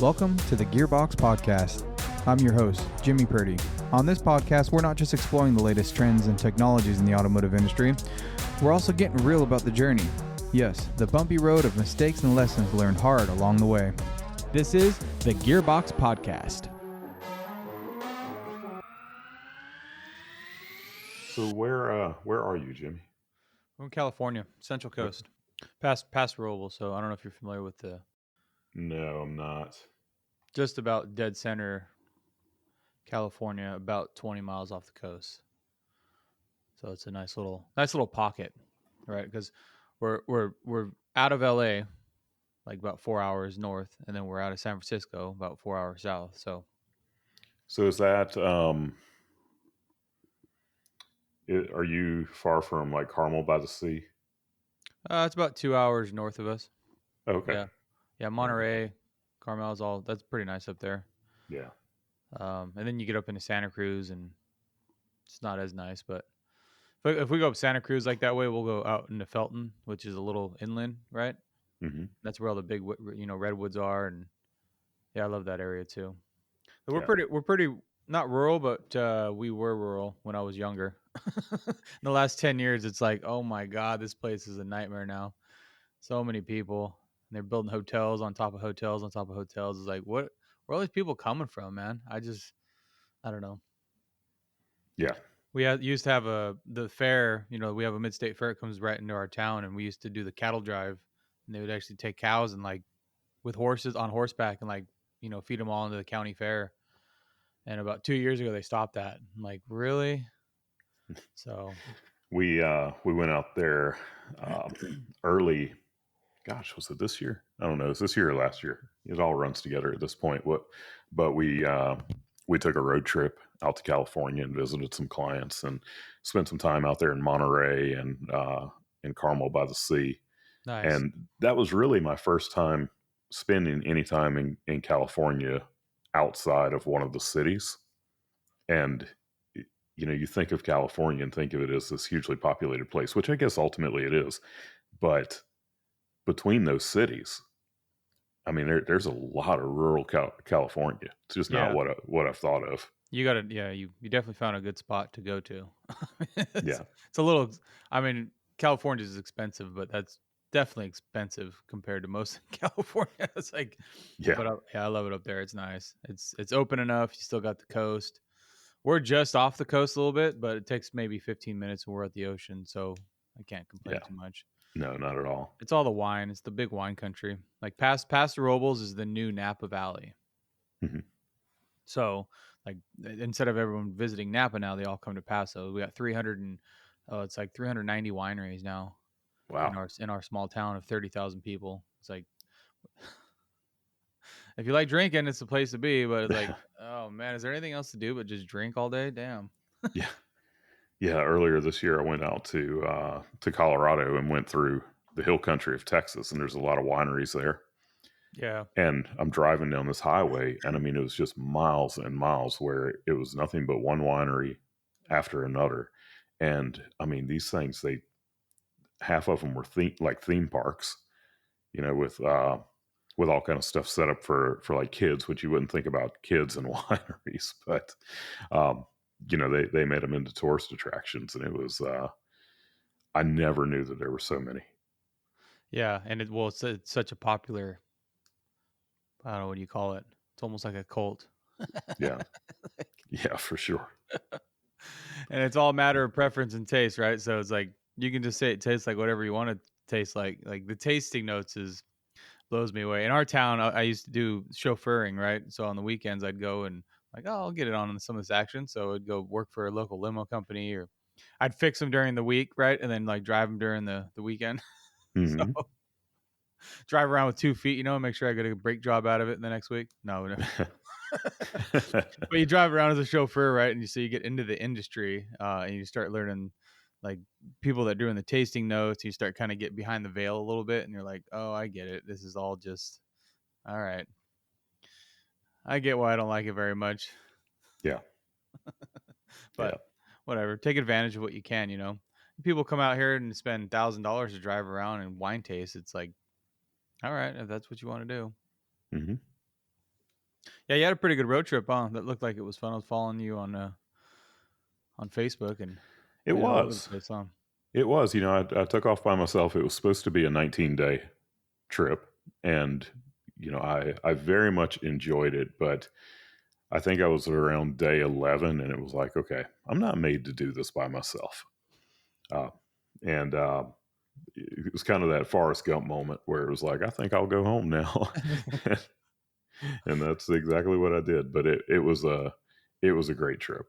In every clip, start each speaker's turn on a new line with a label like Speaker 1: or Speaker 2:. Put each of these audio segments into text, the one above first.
Speaker 1: Welcome to the Gearbox Podcast. I'm your host, Jimmy Purdy. On this podcast, we're not just exploring the latest trends and technologies in the automotive industry, we're also getting real about the journey. Yes, the bumpy road of mistakes and lessons learned hard along the way.
Speaker 2: This is the Gearbox Podcast.
Speaker 3: So where are you, Jimmy?
Speaker 1: We're in California, Central Coast, past Roval. So I don't know if you're familiar with
Speaker 3: No, I'm not.
Speaker 1: just about dead center, California, about 20 miles off the coast. So it's a nice little pocket, right? Because we're out of LA, like about 4 hours north, and then we're out of San Francisco, about 4 hours south. So
Speaker 3: So is that are you far from like Carmel by the Sea?
Speaker 1: it's about 2 hours north of us.
Speaker 3: Okay.
Speaker 1: Yeah, Monterey, Carmel's that's pretty nice up there.
Speaker 3: Yeah.
Speaker 1: And then you get up into Santa Cruz, and it's not as nice. But if we go up Santa Cruz like that way, we'll go out into Felton, which is a little inland, right?
Speaker 3: Mm-hmm.
Speaker 1: That's where all the big, redwoods are, and yeah, I love that area too. So
Speaker 3: Yeah.
Speaker 1: we're pretty not rural, but we were rural when I was younger. In the last 10 years, it's like, oh my God, this place is a nightmare now. So many people, and they're building hotels on top of hotels on top of hotels. It's like, where are all these people coming from, man? I don't know.
Speaker 3: Yeah.
Speaker 1: We used to have the fair, we have a mid-state fair that comes right into our town, and we used to do the cattle drive, and they would actually take cows and like with horses on horseback and like, feed them all into the county fair. And about 2 years ago, they stopped that. I'm like, really? So
Speaker 3: We went out there early. Gosh, was it this year? I don't know. Is this year or last year? It all runs together at this point. But we took a road trip out to California and visited some clients and spent some time out there in Monterey and in Carmel by the Sea.
Speaker 1: nice.
Speaker 3: And that was really my first time spending any time in California outside of one of the cities. And you think of California and think of it as this hugely populated place, which I guess ultimately it is. But between those cities, I mean, there's a lot of rural California. It's just not what I've thought of.
Speaker 1: You definitely found a good spot to go to.
Speaker 3: Yeah.
Speaker 1: It's a little, I mean, California is expensive, but that's definitely expensive compared to most of California. It's like,
Speaker 3: Yeah.
Speaker 1: but I love it up there. It's nice. It's open enough. You still got the coast. We're just off the coast a little bit, but it takes maybe 15 minutes and we're at the ocean. So I can't complain too much.
Speaker 3: No, not at all.
Speaker 1: It's all the wine. It's the big wine country. Like past Robles is the new Napa Valley.
Speaker 3: Mm-hmm.
Speaker 1: So like instead of everyone visiting Napa now, they all come to Paso. We got 390 wineries now.
Speaker 3: Wow.
Speaker 1: In our small town of 30,000 people. It's like, if you like drinking, it's the place to be. But it's like, oh man, is there anything else to do but just drink all day? Damn.
Speaker 3: Yeah. Yeah. Earlier this year, I went out to Colorado and went through the hill country of Texas, and there's a lot of wineries there.
Speaker 1: Yeah.
Speaker 3: And I'm driving down this highway, and I mean, it was just miles and miles where it was nothing but one winery after another. And I mean, these things, half of them were theme parks, with all kind of stuff set up for like kids, which you wouldn't think about kids and wineries, but they made them into tourist attractions, and it was I never knew that there were so many.
Speaker 1: Yeah, and it's such a popular, I don't know, what do you call it? It's almost like a cult.
Speaker 3: Yeah. Yeah, for sure.
Speaker 1: And it's all a matter of preference and taste, right? So it's like you can just say it tastes like whatever you want it to taste like. Like the tasting notes blows me away. In our town, I used to do chauffeuring, right? So on the weekends, I'd go and like, I'll get it on some of this action. So I'd go work for a local limo company, or I'd fix them during the week, right? And then like drive them during the weekend.
Speaker 3: Mm-hmm.
Speaker 1: So drive around with 2 feet, make sure I get a brake job out of it the next week. No. But you drive around as a chauffeur, right? And you get into the industry and you start learning like people that are doing the tasting notes. You start kind of get behind the veil a little bit, and you're like, oh, I get it. This is all just all right. I get why I don't like it very much,
Speaker 3: Yeah.
Speaker 1: but
Speaker 3: Yeah.
Speaker 1: whatever. Take advantage of what you can, you know. People come out here and spend $1,000 to drive around and wine taste. It's like, all right, if that's what you want to do.
Speaker 3: Hmm.
Speaker 1: Yeah, you had a pretty good road trip, huh? That looked like it was fun. I was following you on Facebook and
Speaker 3: It
Speaker 1: been all over the
Speaker 3: was.
Speaker 1: place, huh?
Speaker 3: It was. I took off by myself. It was supposed to be a 19-day trip, and I very much enjoyed it. But I think I was around day 11, and it was like, okay, I'm not made to do this by myself. Uh, and it was kind of that Forrest Gump moment where it was like, I think I'll go home now, and that's exactly what I did. But it was a great trip.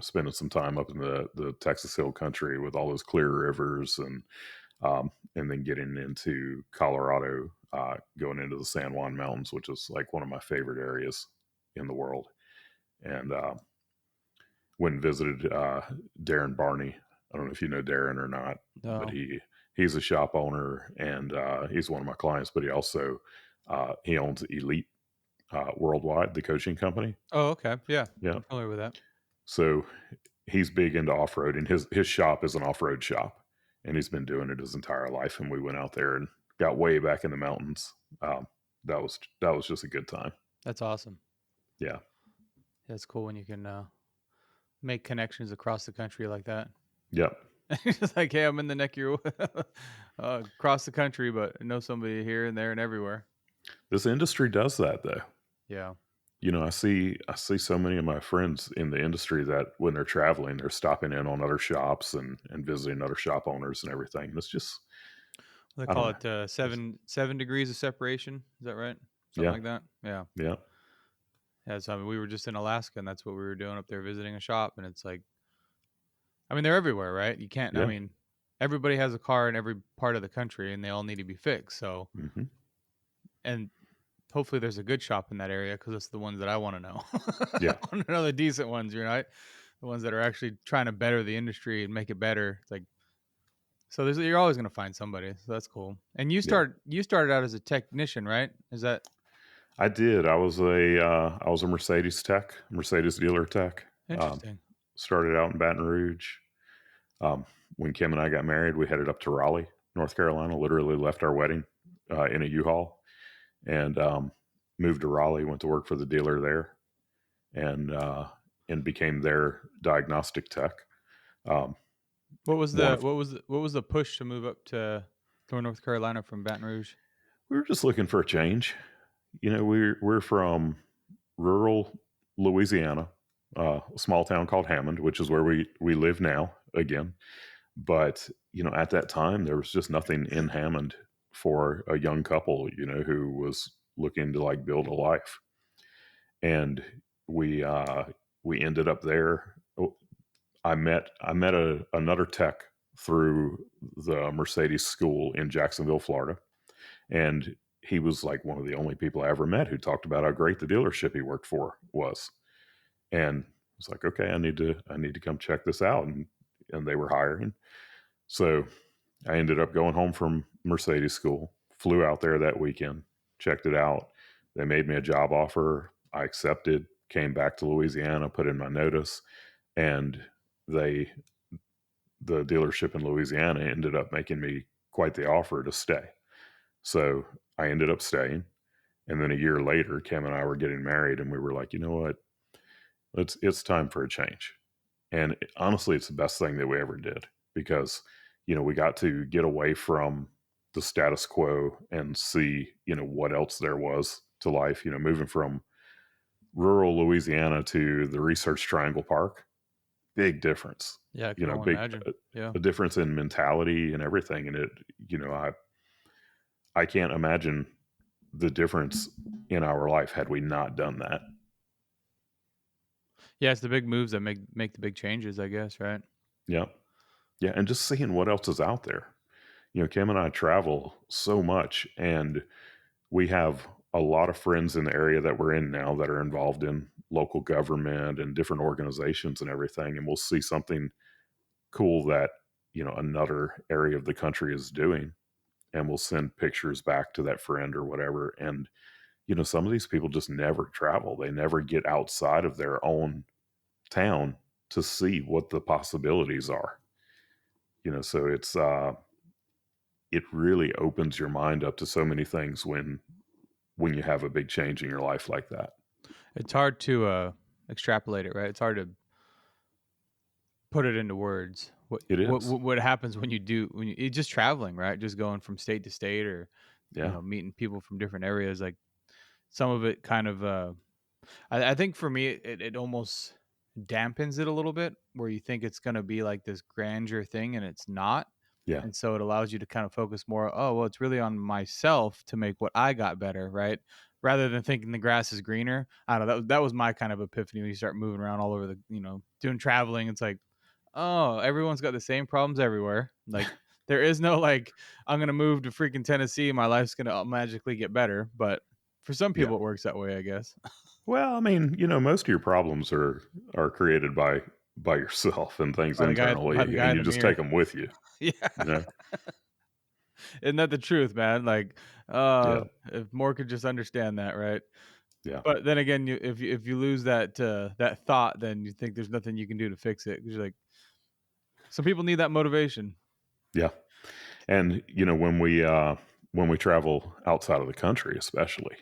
Speaker 3: Spending some time up in the Texas Hill Country with all those clear rivers, and then getting into Colorado, going into the San Juan Mountains, which is like one of my favorite areas in the world. And went and visited Darren Barney. I don't know if you know Darren or not, but
Speaker 1: No.
Speaker 3: he's a shop owner, and he's one of my clients. But he owns Elite Worldwide, the coaching company.
Speaker 1: Oh, okay. Yeah,
Speaker 3: Yeah,
Speaker 1: I'm familiar with that.
Speaker 3: so he's big into off roading. His shop is an off road shop, and he's been doing it his entire life. And we went out there and got way back in the mountains. That was just a good time.
Speaker 1: That's awesome.
Speaker 3: Yeah,
Speaker 1: That's cool when you can make connections across the country like that.
Speaker 3: yep,
Speaker 1: It's like, hey, I'm in the neck of your across the country, but know somebody here and there and everywhere.
Speaker 3: this industry does that though.
Speaker 1: Yeah,
Speaker 3: I see so many of my friends in the industry that when they're traveling, they're stopping in on other shops and visiting other shop owners and everything. And it's just,
Speaker 1: they
Speaker 3: I don't
Speaker 1: call
Speaker 3: know.
Speaker 1: it
Speaker 3: It's,
Speaker 1: 7 degrees of separation. Is that right? Something
Speaker 3: yeah,
Speaker 1: like that. Yeah.
Speaker 3: yeah,
Speaker 1: Yeah. So I mean, we were just in Alaska, and that's what we were doing up there, visiting a shop. And it's like, I mean, they're everywhere, right? You can't. I
Speaker 3: yeah,
Speaker 1: mean, everybody has a car in every part of the country, and they all need to be fixed. So,
Speaker 3: hmm,
Speaker 1: and hopefully, there's a good shop in that area because it's the ones that I want to know. I
Speaker 3: yeah,
Speaker 1: want to know the decent ones, right? The ones that are actually trying to better the industry and make it better. It's like, so you're always going to find somebody. So that's cool. And
Speaker 3: yeah.
Speaker 1: you started out as a technician, right? Is that
Speaker 3: I did. I was a Mercedes tech, Mercedes dealer tech.
Speaker 1: interesting?
Speaker 3: Started out in Baton Rouge. Um, when Kim and I got married, we headed up to Raleigh, North Carolina. Literally left our wedding in a U-Haul and moved to Raleigh. Went to work for the dealer there, and became their diagnostic tech. Um, one of
Speaker 1: What was the push to move up to North Carolina from Baton Rouge?
Speaker 3: We were just looking for a change. We're from rural Louisiana, a small town called Hammond, which is where we live now again. But at that time, there was just nothing in Hammond for a young couple, who was looking to like build a life. And we ended up there. I met another tech through the Mercedes school in Jacksonville, Florida, and he was like one of the only people I ever met who talked about how great the dealership he worked for was. And I was like, okay, I need to come check this out. And they were hiring. So I ended up going home from Mercedes school, flew out there that weekend, checked it out. They made me a job offer. I accepted, came back to Louisiana, put in my notice, and they the dealership in Louisiana ended up making me quite the offer to stay. So I ended up staying. And then a year later, Kim and I were getting married, and we were like, you know what? It's time for a change. And honestly, it's the best thing that we ever did because, we got to get away from the status quo and see, what else there was to life, moving from rural Louisiana to the Research Triangle Park. Big difference,
Speaker 1: Yeah, I can only
Speaker 3: big,
Speaker 1: imagine. Yeah.
Speaker 3: a difference in mentality and everything. And I can't imagine the difference in our life had we not done that.
Speaker 1: Yeah, it's the big moves that make the big changes, I guess, right?
Speaker 3: Yeah. Yeah. And just seeing what else is out there. Kim and I travel so much, and we have a lot of friends in the area that we're in now that are involved in local government and different organizations and everything. And we'll see something cool that, another area of the country is doing. And we'll send pictures back to that friend or whatever. And some of these people just never travel. They never get outside of their own town to see what the possibilities are. So it really opens your mind up to so many things when you have a big change in your life like that.
Speaker 1: It's hard to extrapolate it, right? It's hard to put it into words.
Speaker 3: It is.
Speaker 1: What happens when you just traveling, right? Just going from state to state, or
Speaker 3: Yeah.
Speaker 1: meeting people from different areas. Like some of it kind of I think for me it almost dampens it a little bit, where you think it's going to be like this grandeur thing and it's not.
Speaker 3: Yeah.
Speaker 1: And so it allows you to kind of focus more, oh, well, it's really on myself to make what I got better, right? Rather than thinking the grass is greener. I don't know. That was my kind of epiphany when you start moving around all over doing traveling. It's like, oh, everyone's got the same problems everywhere. Like there is no like, I'm going to move to freaking Tennessee. My life's going to magically get better. But for some
Speaker 3: Yeah.
Speaker 1: people, it works that way, I guess.
Speaker 3: Well, I mean, most of your problems are created by yourself and things
Speaker 1: By the
Speaker 3: internally,
Speaker 1: guy
Speaker 3: and
Speaker 1: in
Speaker 3: you
Speaker 1: the
Speaker 3: just
Speaker 1: mirror.
Speaker 3: take them with you.
Speaker 1: Yeah.
Speaker 3: You know.
Speaker 1: Isn't that the truth, man? Like,
Speaker 3: Yeah.
Speaker 1: if more could just understand that, right?
Speaker 3: Yeah.
Speaker 1: But then again, if you lose that thought, then you think there's nothing you can do to fix it. 'Cause you're like, some people need that motivation.
Speaker 3: Yeah. And when we travel outside of the country, especially,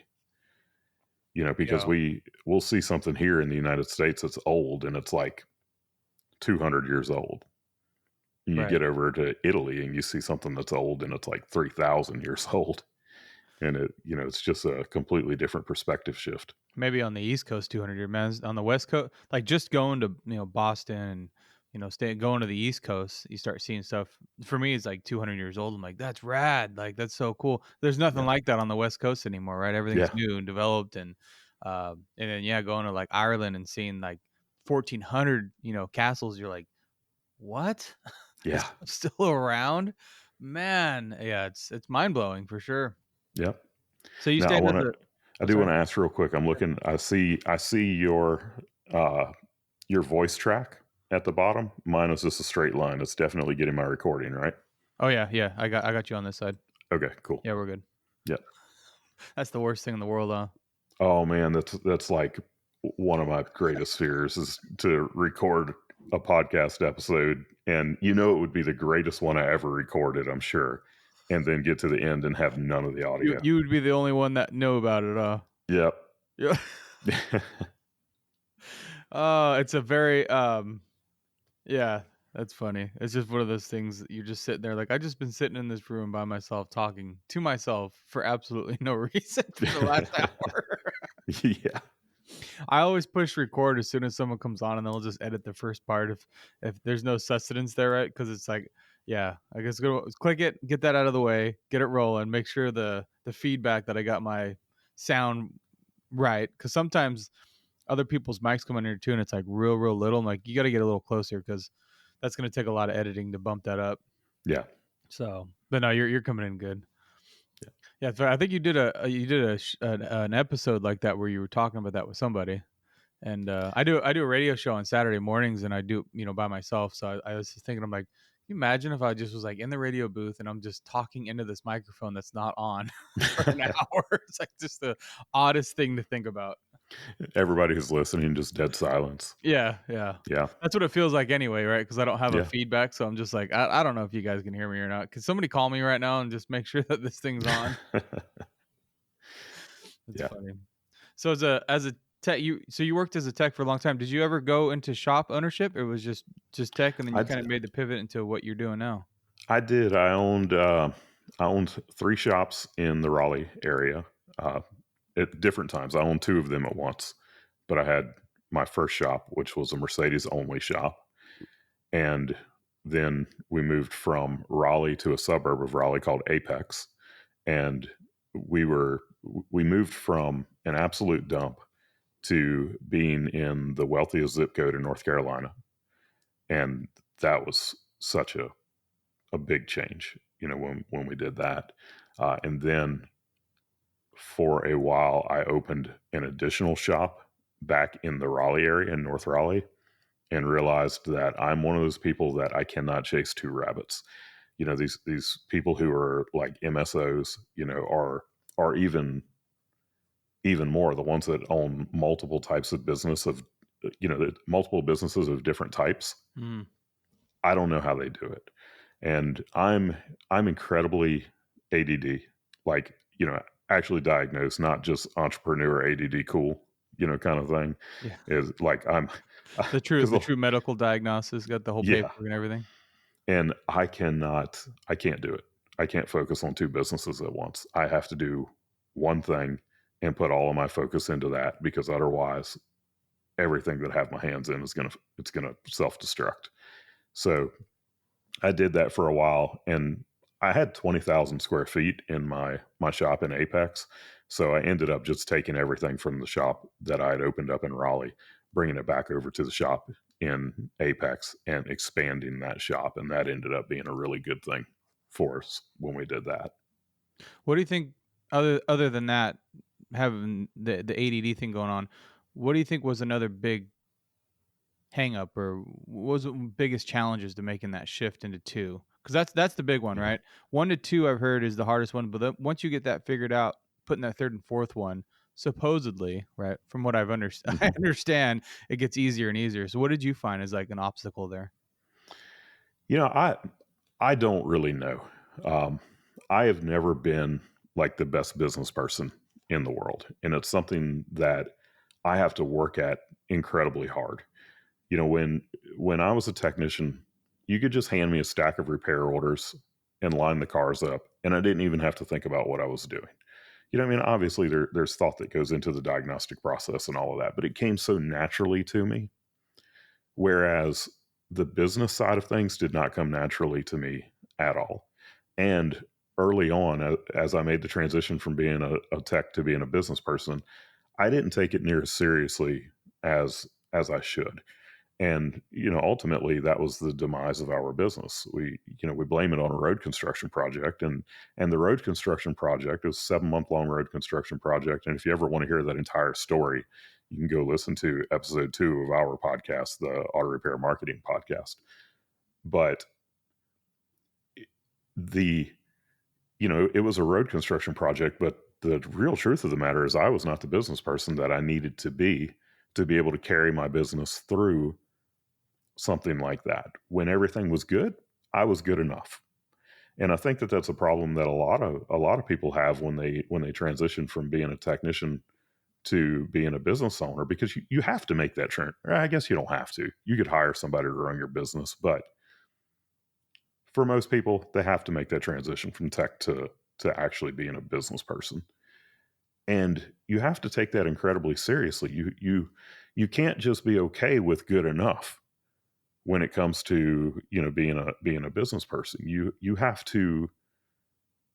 Speaker 3: because
Speaker 1: Yeah.
Speaker 3: we'll see something here in the United States that's old and it's like 200 years old. You
Speaker 1: Right.
Speaker 3: get over to Italy and you see something that's old and it's like 3,000 years old, and it's just a completely different perspective shift.
Speaker 1: Maybe on the East Coast, 200-year man. On the West Coast, like just going to Boston and going to the East Coast, you start seeing stuff. For me, it's like 200 years old. I'm like, that's rad. Like that's so cool. There's nothing
Speaker 3: Yeah.
Speaker 1: like that on the West Coast anymore, right? Everything's
Speaker 3: Yeah.
Speaker 1: new and developed, and then going to like Ireland and seeing like 1400 castles. You're like, what? This
Speaker 3: Yeah.
Speaker 1: stuff's still around, man. Yeah, it's mind blowing for sure.
Speaker 3: Yeah.
Speaker 1: So you
Speaker 3: Now
Speaker 1: stayed at the
Speaker 3: I
Speaker 1: oh
Speaker 3: do
Speaker 1: sorry.
Speaker 3: want to ask real quick. I'm looking. I see uh, your voice track at the bottom. Mine is just a straight line. It's definitely getting my recording right.
Speaker 1: Oh yeah, I got you on this side.
Speaker 3: Okay. Cool.
Speaker 1: Yeah, we're good.
Speaker 3: Yeah.
Speaker 1: That's the worst thing in the world, huh?
Speaker 3: Oh man, that's like one of my greatest fears is to record a podcast episode, and it would be the greatest one I ever recorded, I'm sure, and then get to the end and have none of the
Speaker 1: You
Speaker 3: audio.
Speaker 1: you would be the only one that know about it,
Speaker 3: Yep.
Speaker 1: yeah. It's a very yeah, that's funny. It's just one of those things that you're just sitting there like, I just been sitting in this room by myself talking to myself for absolutely no reason for the last hour.
Speaker 3: Yeah.
Speaker 1: I always push record as soon as someone comes on, and they'll just edit the first part if there's no sustenance there, right? Because it's like, yeah, I guess go click it, get that out of the way, get it rolling, make sure the feedback that I got my sound right. Because sometimes other people's mics come in here too, and it's like real little. I'm like, you got to get a little closer because that's going to take a lot of editing to bump that up.
Speaker 3: Yeah.
Speaker 1: So, but no, you're coming in good. Yeah, so I think you did an episode like that where you were talking about that with somebody. And I do a radio show on Saturday mornings, and I do by myself. So I was just thinking, I'm like, can you imagine if I just was like in the radio booth and I'm just talking into this microphone that's not on for an hour? It's like just the oddest thing to think about.
Speaker 3: Everybody who's listening, just dead silence.
Speaker 1: Yeah.
Speaker 3: Yeah.
Speaker 1: That's what it feels like anyway, right? Because I don't have a
Speaker 3: Yeah.
Speaker 1: feedback, so I'm just like, I don't know if you guys can hear me or not. Could somebody call me right now and just make sure that this thing's on? It's
Speaker 3: Yeah.
Speaker 1: funny. So as a tech, you worked as a tech for a long time. Did you ever go into shop ownership? Or it was just tech, and then you
Speaker 3: I,
Speaker 1: kind of made the pivot into what you're doing now?
Speaker 3: I did. I owned 3 shops in the Raleigh area at different times. I owned 2 of them at once, but I had my first shop, which was a Mercedes only shop, and then we moved from Raleigh to a suburb of Raleigh called Apex, and we moved from an absolute dump to being in the wealthiest zip code in North Carolina, and that was such a big change, when we did that. And then for a while, I opened an additional shop back in the Raleigh area in North Raleigh, and realized that I'm one of those people that I cannot chase 2 rabbits. These people who are like MSOs, are even even more, the ones that own multiple types of business of, multiple businesses of different types.
Speaker 1: Mm.
Speaker 3: I don't know how they do it. And I'm incredibly ADD, like, actually diagnosed, not just entrepreneur ADD cool, kind of thing.
Speaker 1: Yeah.
Speaker 3: Is like I'm
Speaker 1: The
Speaker 3: because
Speaker 1: true medical diagnosis, got the whole
Speaker 3: yeah,
Speaker 1: paperwork and everything.
Speaker 3: and I can't do it. I can't focus on two businesses at once. I have to do one thing and put all of my focus into that, because otherwise everything that I have my hands in is gonna self-destruct. So I did that for a while, and I had 20,000 square feet in my shop in Apex. So I ended up just taking everything from the shop that I had opened up in Raleigh, bringing it back over to the shop in Apex and expanding that shop. And that ended up being a really good thing for us when we did that.
Speaker 1: What do you think, other than that, having the ADD thing going on, what do you think was another big hang up, or what was the biggest challenges to making that shift into two? Because that's the big one,
Speaker 3: Yeah.
Speaker 1: right? One to two, I've heard, is the hardest one, but then once you get that figured out, putting that third and fourth one, supposedly, right, from what I
Speaker 3: Mhm.
Speaker 1: understand, it gets easier and easier. So what did you find as like an obstacle there?
Speaker 3: You know, I don't really know. Um, I have never been like the best business person in the world, and it's something that I have to work at incredibly hard. When I was a technician, you could just hand me a stack of repair orders and line the cars up, and I didn't even have to think about what I was doing. I mean, obviously there's thought that goes into the diagnostic process and all of that, but it came so naturally to me. Whereas the business side of things did not come naturally to me at all. And early on, as I made the transition from being a tech to being a business person, I didn't take it near as seriously as I should. And ultimately that was the demise of our business. We blame it on a road construction project, and the road construction project was a 7-month long road construction project. And if you ever want to hear that entire story, you can go listen to episode 2 of our podcast, the Auto Repair Marketing Podcast. But the it was a road construction project, but the real truth of the matter is I was not the business person that I needed to be able to carry my business through something like that. When everything was good, I was good enough. And I think that that's a problem that a lot of people have when they transition from being a technician to being a business owner, because you have to make that turn. I guess you don't have to. You could hire somebody to run your business, but for most people, they have to make that transition from tech to actually being a business person. And you have to take that incredibly seriously. You can't just be okay with good enough when it comes to being a business person. You have to,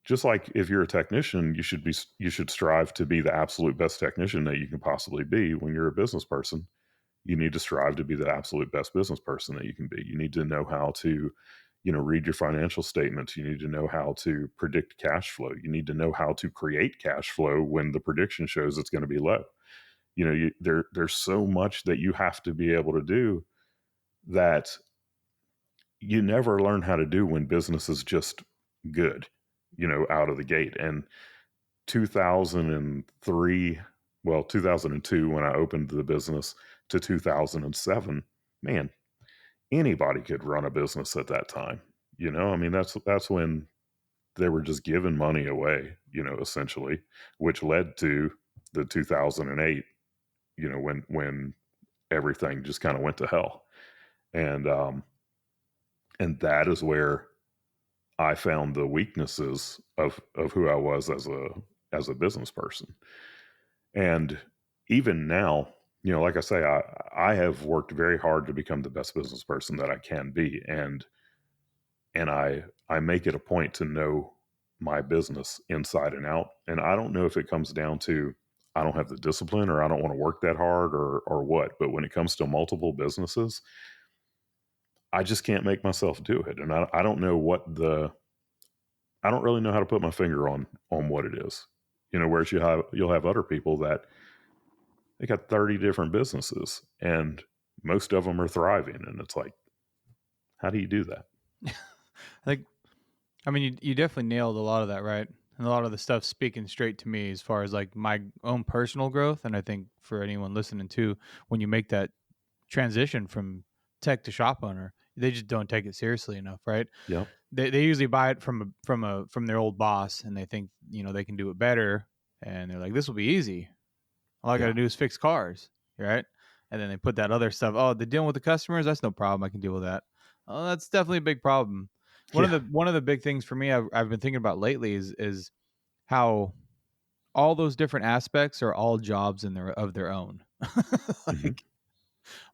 Speaker 3: just like if you're a technician, you should strive to be the absolute best technician that you can possibly be. When you're a business person, you need to strive to be the absolute best business person that you can be. You need to know how to read your financial statements. You need to know how to predict cash flow. You need to know how to create cash flow when the prediction shows it's going to be low. There's so much that you have to be able to do that you never learn how to do when business is just good, out of the gate. And 2003, well, 2002, when I opened the business, to 2007, man, anybody could run a business at that time. I mean, that's when they were just giving money away, essentially, which led to the 2008, when everything just kind of went to hell. And that is where I found the weaknesses of who I was as a business person. And even now, like I say, I have worked very hard to become the best business person that I can be, and I make it a point to know my business inside and out. And I don't know if it comes down to I don't have the discipline, or I don't want to work that hard, or what, but when it comes to multiple businesses, I just can't make myself do it. And I don't know I don't really know how to put my finger on what it is. Whereas you'll have other people that they got 30 different businesses and most of them are thriving, and it's like, how do you do that?
Speaker 1: Like, I mean, you definitely nailed a lot of that, right? And a lot of the stuff speaking straight to me as far as like my own personal growth. And I think for anyone listening too, when you make that transition from tech to shop owner, they just don't take it seriously enough, right?
Speaker 3: Yep.
Speaker 1: They usually buy it from their old boss, and they think they can do it better, and they're like, this will be easy. All I got
Speaker 3: Yeah.
Speaker 1: to do is fix cars, right? And then they put that other stuff. Oh, the dealing with the customers, that's no problem. I can deal with that. Oh, that's definitely a big problem.
Speaker 3: Yeah.
Speaker 1: One of the big things for me I've been thinking about lately is how all those different aspects are all jobs in their own.
Speaker 3: Hmm.
Speaker 1: Like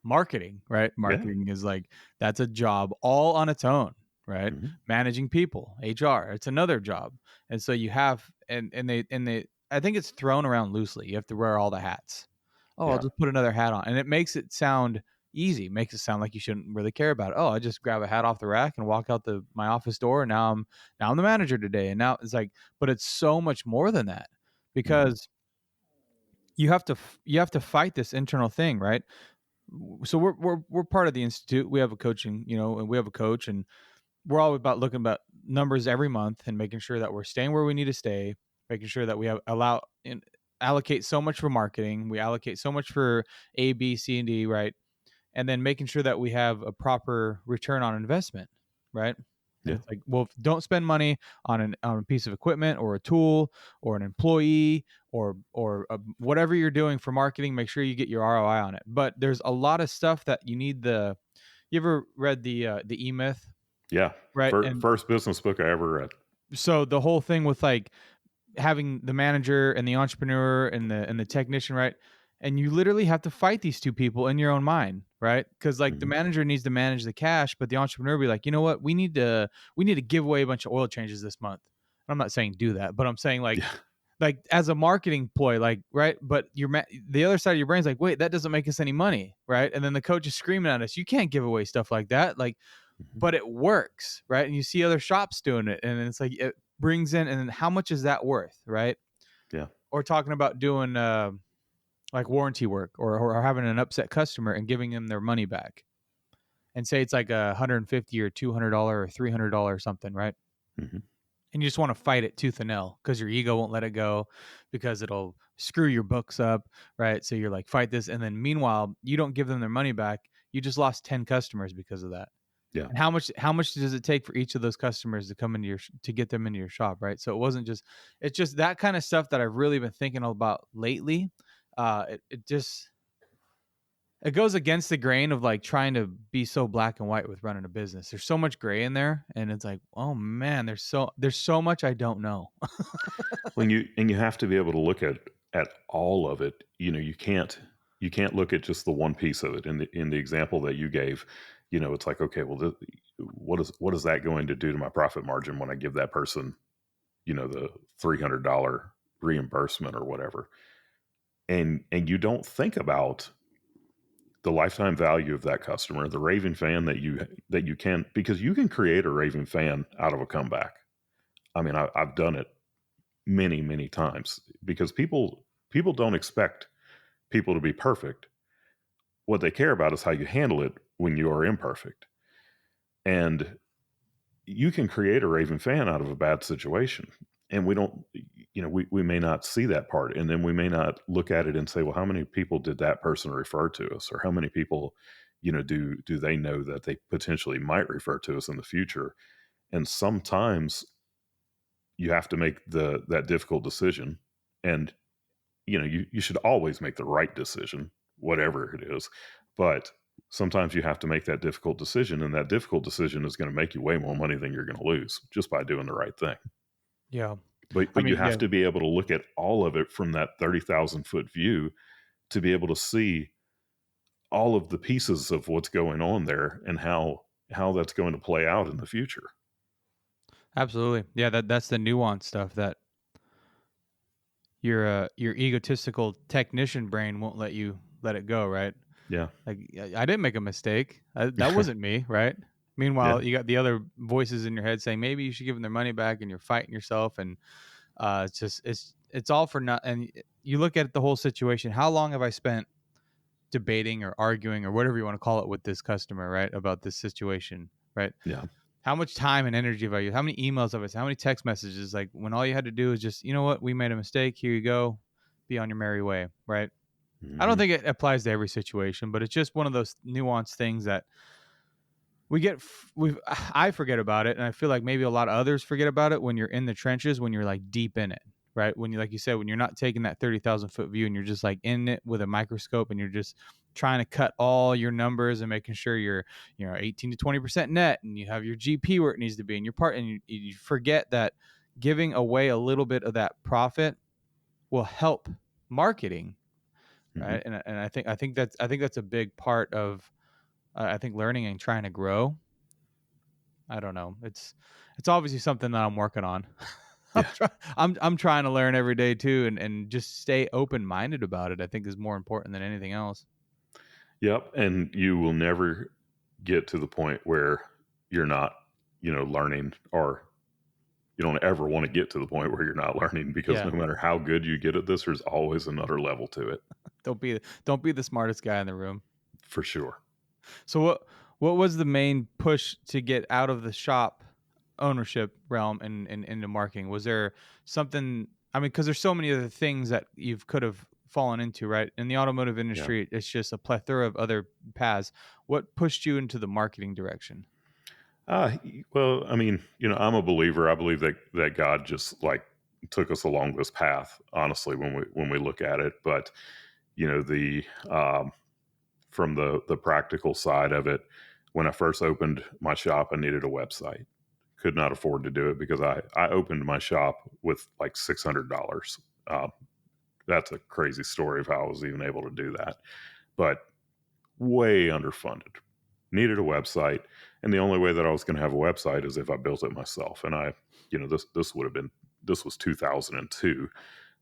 Speaker 1: marketing, right?
Speaker 3: Yeah.
Speaker 1: Marketing is like that's a job all on its own, right?
Speaker 3: Hmm.
Speaker 1: Managing people, HR, it's another job. And so you have and they I think it's thrown around loosely. You have to wear all the hats. Oh, I'll
Speaker 3: Yeah.
Speaker 1: just put another hat on. And it makes it sound easy, makes it sound like you shouldn't really care about it. Oh, I just grab a hat off the rack and walk out my office door, and now I'm the manager today. And now it's like, but it's so much more than that,
Speaker 3: Hmm.
Speaker 1: because you have to fight this internal thing, right? So we're part of the institute. We have a coaching, and we have a coach, and we're all about looking about numbers every month and making sure that we're staying where we need to stay, making sure that we have allocate so much for marketing, we allocate so much for A, B, C, and D, right? And then making sure that we have a proper return on investment, right? And
Speaker 3: Yeah.
Speaker 1: it's like, well, don't spend money on a piece of equipment or a tool or an employee or whatever you're doing for marketing. Make sure you get your ROI on it. But there's a lot of stuff that you need. You ever read the E Myth,
Speaker 3: Yeah.
Speaker 1: right? And
Speaker 3: First business book I ever read.
Speaker 1: so the whole thing with like having the manager and the entrepreneur and the technician, right? And you literally have to fight these two people in your own mind, right? Because like the
Speaker 3: Hmm.
Speaker 1: manager needs to manage the cash, but the entrepreneur be like, you know what, we need to give away a bunch of oil changes this month. I'm not saying do that, but I'm saying
Speaker 3: Yeah.
Speaker 1: like as a marketing ploy, like, right? But the other side of your brain's like, wait, that doesn't make us any money, right? And then the coach is screaming at us, you can't give away stuff like that, like,
Speaker 3: Hmm.
Speaker 1: but it works, right? And you see other shops doing it, and it's like it brings in, and then how much is that worth, right?
Speaker 3: Yeah.
Speaker 1: Or talking about doing like warranty work, or having an upset customer and giving them their money back, and say it's like $150 or $200 or $300 or something, right?
Speaker 3: Hmm.
Speaker 1: And you just want to fight it tooth and nail because your ego won't let it go, because it'll screw your books up, right? So you're like, fight this, and then meanwhile you don't give them their money back. You just lost 10 customers because of that.
Speaker 3: Yeah.
Speaker 1: And how much does it take for each of those customers to come into to get them into your shop, right? So it's just that kind of stuff that I've really been thinking about lately. It just it goes against the grain of like trying to be so black and white with running a business. There's so much gray in there, and it's like, oh man, there's so much I don't know.
Speaker 3: When you have to be able to look at all of it. You can't look at just the one piece of it. In the example that you gave, it's like, okay, well, what is that going to do to my profit margin when I give that person, the $300 reimbursement or whatever? And you don't think about the lifetime value of that customer, the raving fan that you can, because you can create a raving fan out of a comeback. I mean, I've done it many, many times, because people don't expect people to be perfect. What they care about is how you handle it when you are imperfect. And you can create a raving fan out of a bad situation. And we don't, we may not see that part. And then we may not look at it and say, well, how many people did that person refer to us? Or how many people, do they know that they potentially might refer to us in the future? And sometimes you have to make that difficult decision. And you should always make the right decision, whatever it is. But sometimes you have to make that difficult decision, and that difficult decision is going to make you way more money than you're going to lose just by doing the right thing.
Speaker 1: Yeah. I
Speaker 3: But you
Speaker 1: mean,
Speaker 3: have
Speaker 1: yeah,
Speaker 3: to be able to look at all of it from that 30,000-foot view to be able to see all of the pieces of what's going on there and how that's going to play out in the future.
Speaker 1: absolutely. Yeah, that's the nuance stuff that your egotistical technician brain won't let you let it go, right?
Speaker 3: Yeah.
Speaker 1: Like, I didn't make a mistake. That wasn't me, right?
Speaker 3: Yeah.
Speaker 1: Meanwhile, you got the other voices in your head saying maybe you should give them their money back, and you're fighting yourself, and it's just it's all for not. And you look at the whole situation. How long have I spent debating or arguing or whatever you want to call it with this customer, right, about this situation, right?
Speaker 3: Yeah.
Speaker 1: How much time and energy have I used? How many emails have I sent? How many text messages? Like when all you had to do is just, you know what, we made a mistake. Here you go. Be on your merry way. Right. I don't
Speaker 3: Hmm.
Speaker 1: think it applies to every situation, but it's just one of those nuanced things that I forget about it, and I feel like maybe a lot of others forget about it when you're in the trenches, when you're like deep in it, right? When you, like you said, when you're not taking that 30,000 foot view and you're just like in it with a microscope and you're just trying to cut all your numbers and making sure you're 18 to 20% net and you have your GP where it needs to be and your part, and you forget that giving away a little bit of that profit will help marketing,
Speaker 3: Hmm.
Speaker 1: right? And I think that's a big part of I think learning and trying to grow. I don't know. It's obviously something that I'm working on. I'm
Speaker 3: Yeah.
Speaker 1: trying. I'm trying to learn every day too, and just stay open minded about it. I think is more important than anything else.
Speaker 3: Yep. And you will never get to the point where you're not, learning, or you don't ever want to get to the point where you're not learning, because
Speaker 1: Yeah.
Speaker 3: no matter how good you get at this, there's always another level to it,
Speaker 1: Don't be the smartest guy in the room.
Speaker 3: for sure.
Speaker 1: So what was the main push to get out of the shop ownership realm and into marketing? Was there something? I mean, because there's so many other things that you could have fallen into, right? In the automotive
Speaker 3: Yeah.
Speaker 1: industry, it's just a plethora of other paths. What pushed you into the marketing direction?
Speaker 3: Well, I mean, I'm a believer. I believe that God just like took us along this path, honestly, when we look at it. But the from the practical side of it, when I first opened my shop, I needed a website. Could not afford to do it because I opened my shop with like $600. Uh, that's a crazy story of how I was even able to do that, but way underfunded. Needed a website, and the only way that I was going to have a website is if I built it myself. And this was 2002,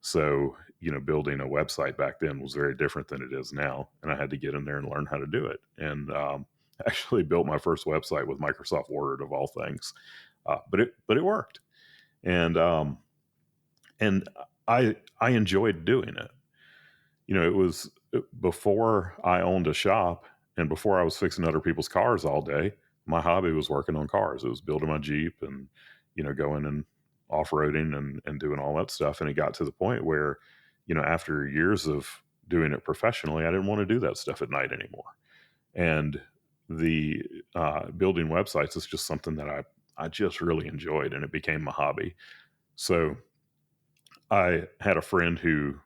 Speaker 3: so building a website back then was very different than it is now, and I had to get in there and learn how to do it. And actually built my first website with Microsoft Word of all things, but it worked, and I enjoyed doing it. It was before I owned a shop and before I was fixing other people's cars all day. My hobby was working on cars. It was building my Jeep and, going and off roading and doing all that stuff. And it got to the point where, after years of doing it professionally, I didn't want to do that stuff at night anymore. And the building websites is just something that I just really enjoyed, and it became my hobby. So I had a friend who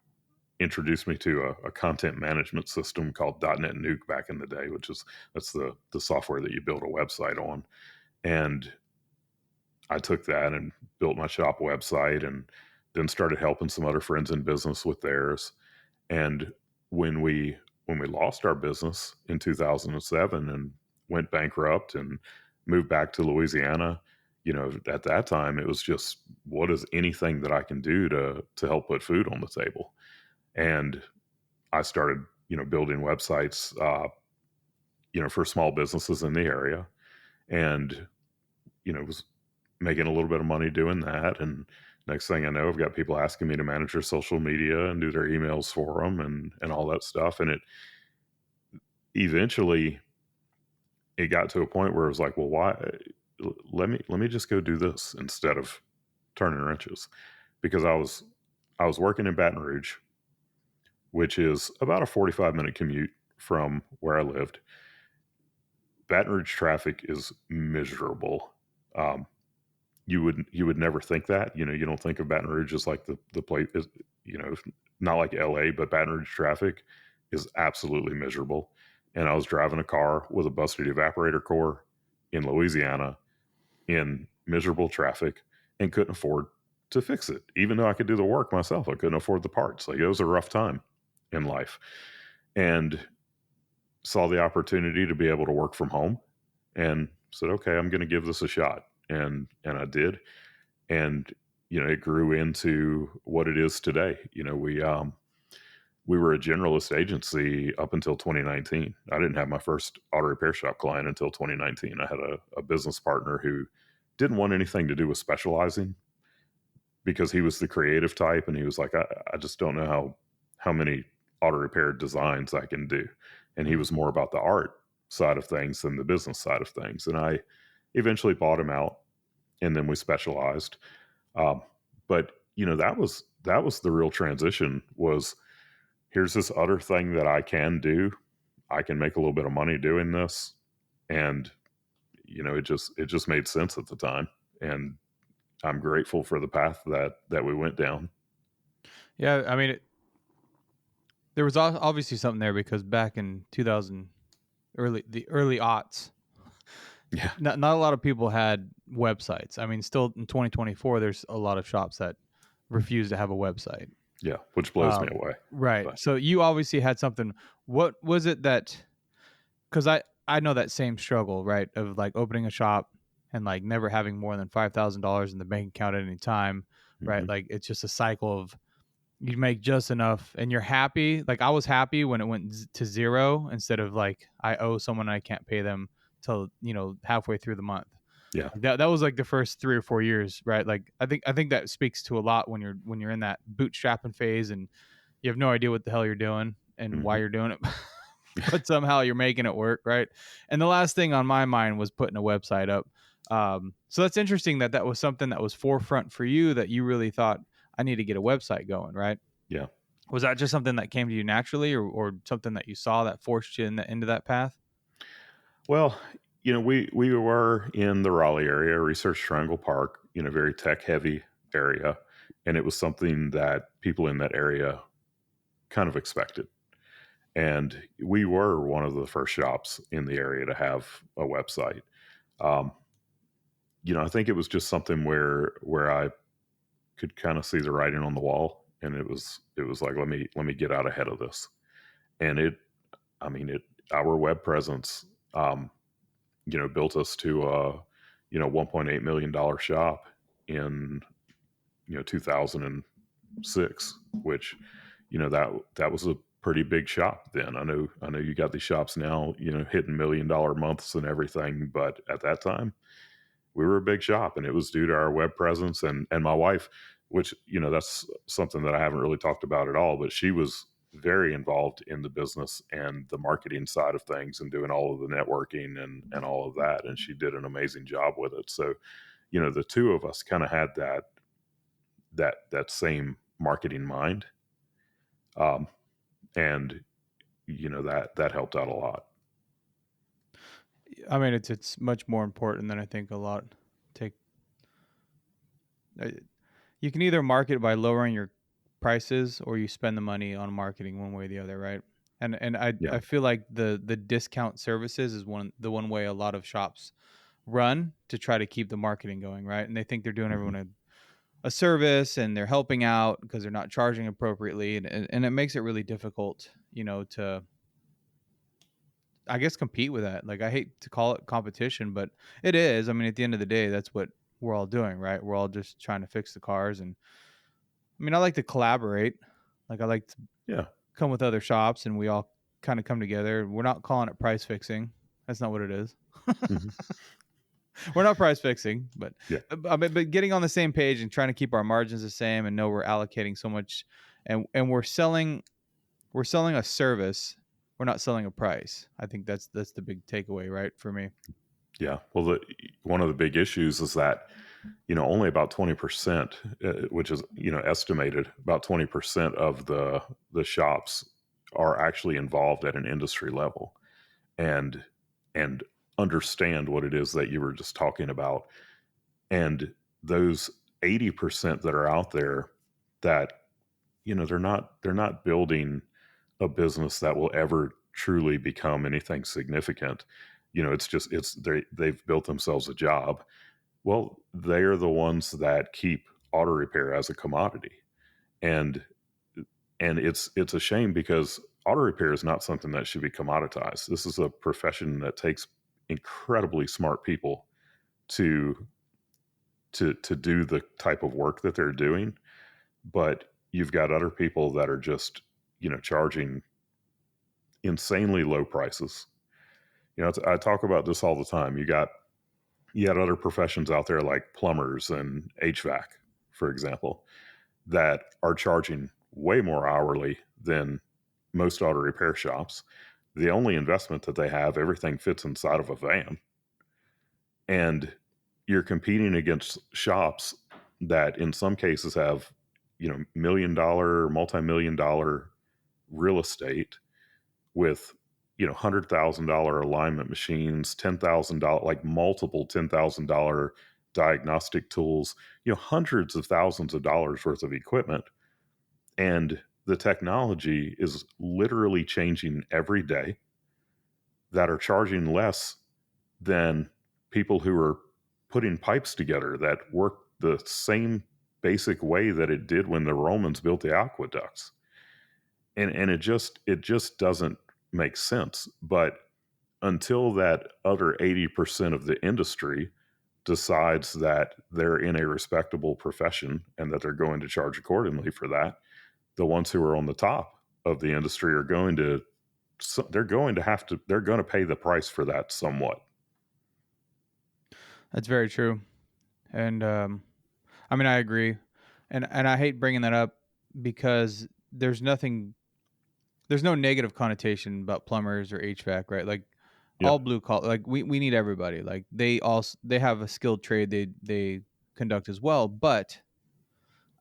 Speaker 3: introduced me to a content management system called .NET Nuke back in the day, that's the software that you build a website on. And I took that and built my shop website, and then started helping some other friends in business with theirs. And when we lost our business in 2007 and went bankrupt and moved back to Louisiana, at that time it was just, what is anything that I can do to help put food on the table? And I started, building websites, for small businesses in the area, and was making a little bit of money doing that. And next thing I know, I've got people asking me to manage their social media and do their emails for them and all that stuff. And it eventually it got to a point where it was like, well, why? Let me just go do this instead of turning wrenches, because I was working in Baton Rouge, which is about a 45-minute commute from where I lived. Baton Rouge traffic is miserable. Um, you would never think that. You don't think of Baton Rouge as like the place. Not like L.A., but Baton Rouge traffic is absolutely miserable. And I was driving a car with a busted evaporator core in Louisiana in miserable traffic and couldn't afford to fix it, even though I could do the work myself. I couldn't afford the parts. Like, it was a rough time in life, and saw the opportunity to be able to work from home, and said, okay, I'm going to give this a shot. And I did. And, it grew into what it is today. We were a generalist agency up until 2019. I didn't have my first auto repair shop client until 2019. I had a business partner who didn't want anything to do with specializing, because he was the creative type, and he was like, I just don't know how many auto repair designs I can do. And he
Speaker 1: Hmm.
Speaker 3: was more about the art side of things than the business side of things. And I eventually bought him out, and then we specialized. Um, but that was the real transition. Was here's this other thing that I can do. I can make a little bit of money doing this, and it just made sense at the time, and I'm grateful for the path that we went down.
Speaker 1: Yeah, I mean, there was obviously something there because back in 2000, the early aughts,
Speaker 3: Yeah,
Speaker 1: not a lot of people had websites. I mean, still in 2024, there's a lot of shops that refuse to have a website.
Speaker 3: yeah, which blows me
Speaker 1: Um,
Speaker 3: away.
Speaker 1: right.
Speaker 3: But
Speaker 1: So you obviously had something. What was it that? Because I know that same struggle, right? Of like opening a shop and like never having more than $5,000 in the bank account at any time, right?
Speaker 3: mhm,
Speaker 1: Like it's just a cycle of you make just enough and you're happy. Like I was happy when it went to zero instead of like I owe someone and I can't pay them till halfway through the month.
Speaker 3: yeah,
Speaker 1: Like that was like the first 3 or 4 years, right? Like I think that speaks to a lot when you're in that bootstrapping phase and you have no idea what the hell you're doing and why
Speaker 3: mhm,
Speaker 1: you're doing it. But somehow you're making it work, right? And the last thing on my mind was putting a website up. So that's interesting that was something that was forefront for you, that you really thought I need to get a website going, right?
Speaker 3: yeah.
Speaker 1: Was that just something that came to you naturally, or something that you saw that forced you into that path?
Speaker 3: Well, we were in the Raleigh area, Research Triangle Park, very tech heavy area, and it was something that people in that area kind of expected. And we were one of the first shops in the area to have a website. Um, I think it was just something where I could kind of see the writing on the wall, and it was like, let me get out ahead of this. And I mean, our web presence, built us to a $1.8 million shop in 2006, which that was a pretty big shop then. I know you got these shops now, hitting $1 million months and everything, but at that time we were a big shop, and it was due to our web presence and my wife, which that's something that I haven't really talked about at all, but she was very involved in the business and the marketing side of things and doing all of the networking and all of that, and she did an amazing job with it. So the two of us kind of had that same marketing mind, um, and that helped out a lot.
Speaker 1: I mean, it's much more important than I think a lot take. uh, You can either market by lowering your prices or you spend the money on marketing, one way or the other, right? And
Speaker 3: Yeah.
Speaker 1: I feel like the discount services is one way a lot of shops run to try to keep the marketing going, right? And they think they're doing
Speaker 3: Hmm.
Speaker 1: everyone a service and they're helping out because they're not charging appropriately, and it makes it really difficult, to, I guess, compete with that. Like I hate to call it competition, but it is. I mean, at the end of the day, that's what we're all doing, right? We're all just trying to fix the cars. And I mean, I like to collaborate. Like I like to
Speaker 3: Yeah.
Speaker 1: come with other shops and we all kind of come together. We're not calling it price fixing. That's not what it is.
Speaker 3: Hmm.
Speaker 1: We're not price fixing, but
Speaker 3: Yeah.
Speaker 1: but getting on the same page and trying to keep our margins the same and know we're allocating so much, and we're selling a service. We're not selling a price. I think that's the big takeaway, right, for me.
Speaker 3: Yeah. Well, one of the big issues is that only about 20%, which is estimated about 20% of the shops are actually involved at an industry level and and understand what it is that you were just talking about. And those 80% that are out there, that they're not building a business that will ever truly become anything significant. They've built themselves a job. Well, they are the ones that keep auto repair as a commodity. And and it's a shame, because auto repair is not something that should be commoditized. This is a profession that takes incredibly smart people to to do the type of work that they're doing. But you've got other people that are just charging insanely low prices. I talk about this all the time. You got other professions out there like plumbers and HVAC, for example, that are charging way more hourly than most auto repair shops. The only investment that they have, everything fits inside of a van. and you're competing against shops that in some cases have, $1 million, multi-million-dollar real estate with, $100,000 alignment machines, $10,000, like multiple $10,000 diagnostic tools, hundreds of thousands of dollars worth of equipment. And the technology is literally changing every day, that are charging less than people who are putting pipes together that work the same basic way that it did when the Romans built the aqueducts. And it just doesn't make sense. But until that other 80% of the industry decides that they're in a respectable profession and that they're going to charge accordingly for that, the ones who are on the top of the industry are going to, they're going to pay the price for that somewhat.
Speaker 1: That's very true. And I mean, I agree. And I hate bringing that up because there's no negative connotation about plumbers or HVAC, right? Like
Speaker 3: Yeah.
Speaker 1: all blue collar, like we need everybody. Like they have a skilled trade they conduct as well. But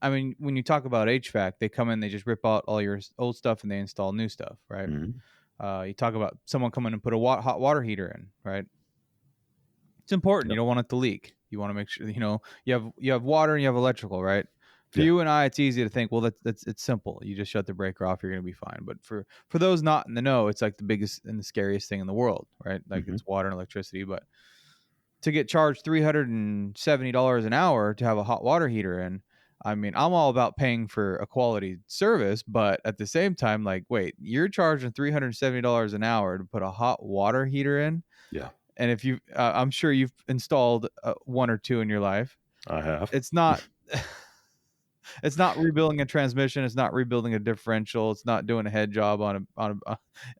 Speaker 1: I mean, when you talk about HVAC, they come in, they just rip out all your old stuff and they install new stuff, right?
Speaker 3: Hmm.
Speaker 1: You talk about someone coming and put a hot water heater in, right? It's important.
Speaker 3: Yeah.
Speaker 1: You don't want it to leak. You want to make sure you have water and you have electrical, right? For
Speaker 3: Yeah.
Speaker 1: you and I, it's easy to think, well, that's it's simple. You just shut the breaker off, you're gonna be fine. But for those not in the know, it's like the biggest and the scariest thing in the world, right? Like
Speaker 3: Hmm.
Speaker 1: it's water and electricity. But to get charged $370 an hour to have a hot water heater in, I mean, I'm all about paying for a quality service, but at the same time, like, wait, you're charging $370 an hour to put a hot water heater in?
Speaker 3: Yeah.
Speaker 1: And if you, I'm sure you've installed one or two in your life.
Speaker 3: I have.
Speaker 1: It's not, it's not rebuilding a transmission. It's not rebuilding a differential. It's not doing a head job on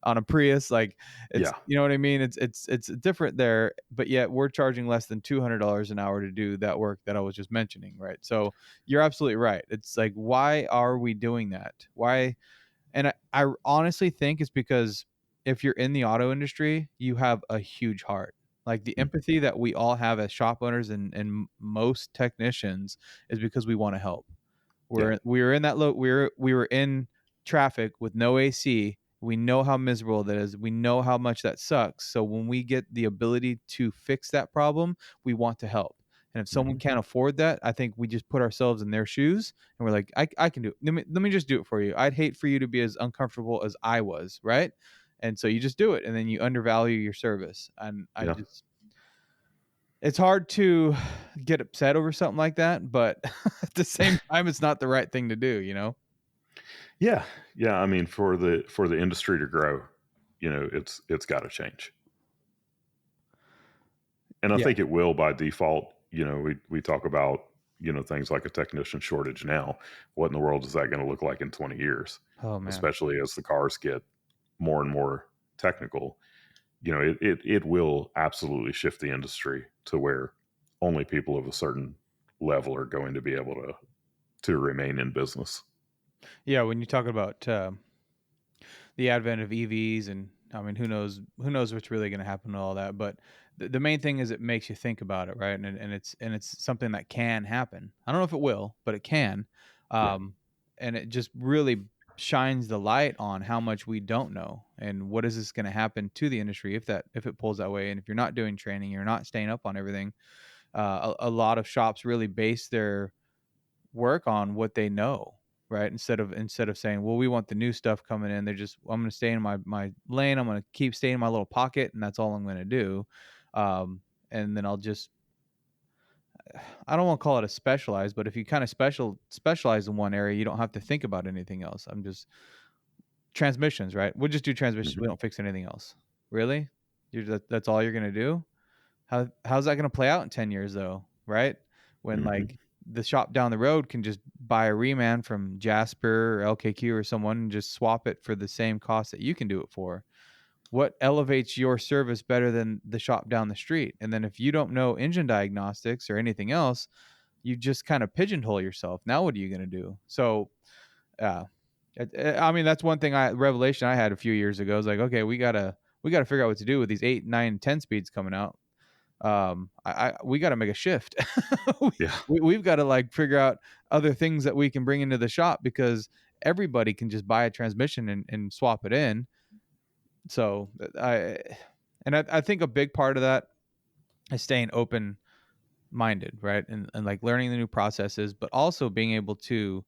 Speaker 1: a Prius. Like it's,
Speaker 3: Yeah.
Speaker 1: you know what I mean. It's different there, but yet we're charging less than $200 an hour to do that work that I was just mentioning, right? So you're absolutely right. It's like, why are we doing that? Why? And I honestly think it's because if you're in the auto industry, you have a huge heart. Like the
Speaker 3: Mm.
Speaker 1: empathy that we all have as shop owners and most technicians is because we want to help.
Speaker 3: Yeah.
Speaker 1: We were in that we were in traffic with no AC. We know how miserable that is. We know how much that sucks. So when we get the ability to fix that problem, we want to help. And if someone
Speaker 3: Hmm.
Speaker 1: can't afford that, I think we just put ourselves in their shoes and we're like, I can do it. Let me just do it for you. I'd hate for you to be as uncomfortable as I was, right? And so you just do it and then you undervalue your service. And
Speaker 3: Yeah.
Speaker 1: it's hard to get upset over something like that, but at the same time, it's not the right thing to do, you know?
Speaker 3: Yeah. Yeah. I mean, for the industry to grow, it's got to change. And I
Speaker 1: Yeah.
Speaker 3: think it will by default. We talk about, things like a technician shortage now. What in the world is that going to look like in 20 years?
Speaker 1: Oh man.
Speaker 3: Especially as the cars get more and more technical. It will absolutely shift the industry to where only people of a certain level are going to be able to remain in business.
Speaker 1: Yeah, when you talk about the advent of EVs and I mean, who knows what's really going to happen to all that, but the main thing is it makes you think about it, right? And it's something that can happen. I don't know if it will, but it can.
Speaker 3: Yeah.
Speaker 1: Um, and it just really shines the light on how much we don't know and what is this going to happen to the industry if it pulls that way. And if you're not doing training, you're not staying up on everything. A lot of shops really base their work on what they know, right? Instead of saying, well, we want the new stuff coming in, they're just, I'm going to stay in my lane, I'm going to keep staying in my little pocket, and that's all I'm going to do. And then I'll just, I don't want to call it a specialized, but if you kind of specialize in one area, you don't have to think about anything else. I'm just transmissions, right? We'll just do transmissions.
Speaker 3: Hmm.
Speaker 1: We don't fix anything else. Really? That's all you're going to do? How's that going to play out in 10 years though, right? When
Speaker 3: Hmm.
Speaker 1: like the shop down the road can just buy a reman from Jasper or LKQ or someone and just swap it for the same cost that you can do it for. What elevates your service better than the shop down the street? And then if you don't know engine diagnostics or anything else, you just kind of pigeonhole yourself. Now what are you going to do? So, uh, I mean, that's one thing revelation I had a few years ago. I was like, okay, we gotta figure out what to do with these 8, 9, 10 speeds coming out. We got to make a shift.
Speaker 3: Yeah.
Speaker 1: We've got to like figure out other things that we can bring into the shop, because everybody can just buy a transmission and swap it in. So I think a big part of that is staying open minded, right? And like learning the new processes, but also being able to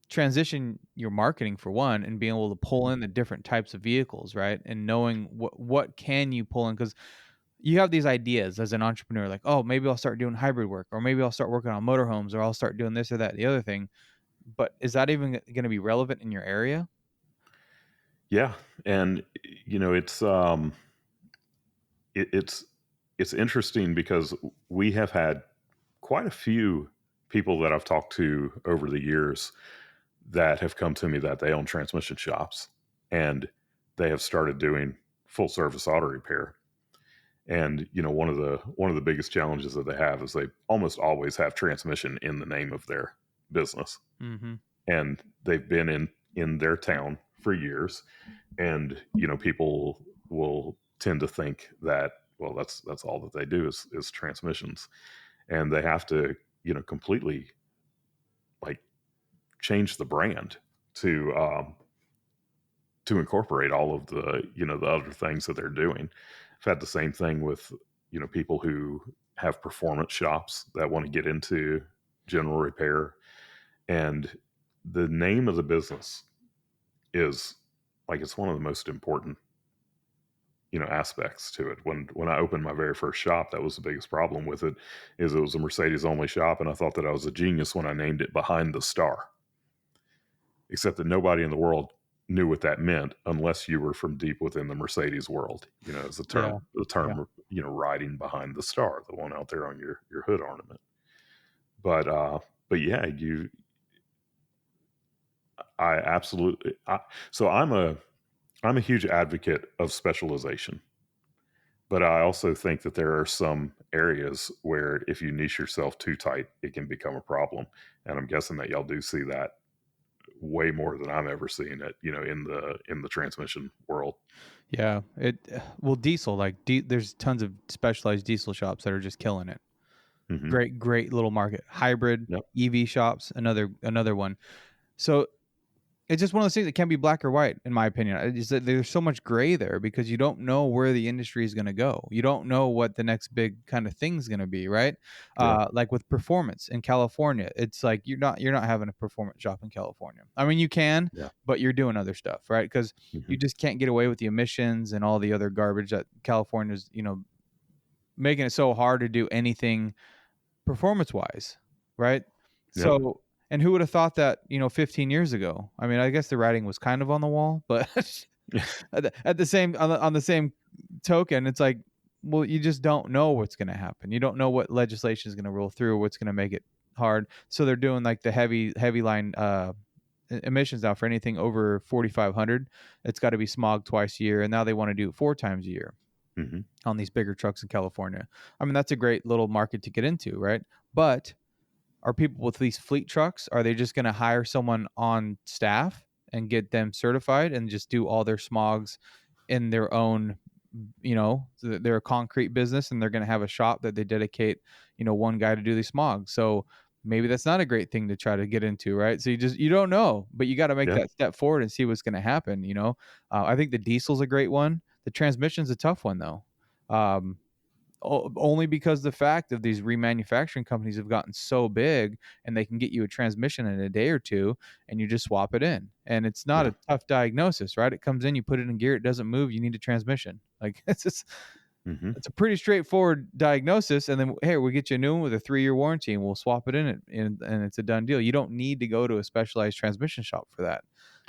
Speaker 1: transition your marketing for one, and being able to pull in the different types of vehicles, right? And knowing what can you pull in, because you have these ideas as an entrepreneur, like, oh, maybe I'll start doing hybrid work, or maybe I'll start working on motorhomes, or I'll start doing this or that, the other thing. But is that even going to be relevant in your area?
Speaker 3: Yeah. And, it's, it's, it's interesting because we have had quite a few people that I've talked to over the years that have come to me that they own transmission shops, and they have started doing full service auto repair. And one of the biggest challenges that they have is they almost always have transmission in the name of their business,
Speaker 1: Mm-hmm.
Speaker 3: and they've been in their town for years. And people will tend to think that, well, that's all that they do is transmissions, and they have to completely like change the brand to to incorporate all of the other things that they're doing. I've had the same thing with people who have performance shops that want to get into general repair, and the name of the business is like, it's one of the most important aspects to it. When I opened my very first shop, that was the biggest problem with it, is it was a Mercedes only shop, and I thought that I was a genius when I named it Behind the Star, except that nobody in the world knew what that meant unless you were from deep within the Mercedes world. As
Speaker 1: Yeah.
Speaker 3: the
Speaker 1: Yeah.
Speaker 3: term, riding behind the star, the one out there on your hood ornament. But yeah, I absolutely, so I'm a huge advocate of specialization, but I also think that there are some areas where if you niche yourself too tight, it can become a problem. And I'm guessing that y'all do see that way more than I'm ever seen it, in the transmission world.
Speaker 1: Yeah. Well, diesel, like there's tons of specialized diesel shops that are just killing it.
Speaker 3: Hmm.
Speaker 1: Great little market. Hybrid
Speaker 3: Yep.
Speaker 1: EV shops, another one. So it's just one of those things that can't be black or white, in my opinion. Is that there's so much gray there, because you don't know where the industry is going to go. You don't know what the next big kind of thing's going to be, right?
Speaker 3: Yeah.
Speaker 1: Like with performance in California, it's like you're not having a performance shop in California. I mean, you can,
Speaker 3: Yeah.
Speaker 1: but you're doing other stuff, right? Because
Speaker 3: Hmm.
Speaker 1: you just can't get away with the emissions and all the other garbage that California's, making it so hard to do anything performance wise, right?
Speaker 3: Yep.
Speaker 1: So, and who would have thought that, 15 years ago? I mean, I guess the writing was kind of on the wall, but at the same on the same token, it's like, well, you just don't know what's going to happen. You don't know what legislation is going to roll through, what's going to make it hard. So they're doing like the heavy line emissions now for anything over 4,500. It's got to be smog twice a year, and now they want to do it 4 times a year
Speaker 3: Hmm.
Speaker 1: on these bigger trucks in California. I mean, that's a great little market to get into, right? But are people with these fleet trucks, are they just going to hire someone on staff and get them certified and just do all their smogs in their own, they're a concrete business, and they're going to have a shop that they dedicate, one guy to do these smogs. So maybe that's not a great thing to try to get into, right? So you don't know, but you got to make
Speaker 3: Yeah.
Speaker 1: that step forward and see what's going to happen. I think the diesel's a great one. The transmission's a tough one though. Um, Only because the fact of these remanufacturing companies have gotten so big, and they can get you a transmission in a day or two, and you just swap it in, and it's not
Speaker 3: Yeah.
Speaker 1: a tough diagnosis, right? It comes in, you put it in gear, it doesn't move, you need a transmission. Like
Speaker 3: Hmm.
Speaker 1: it's a pretty straightforward diagnosis, and then hey, we get you a new one with a 3-year warranty, and we'll swap it in, and it's a done deal. You don't need to go to a specialized transmission shop for that.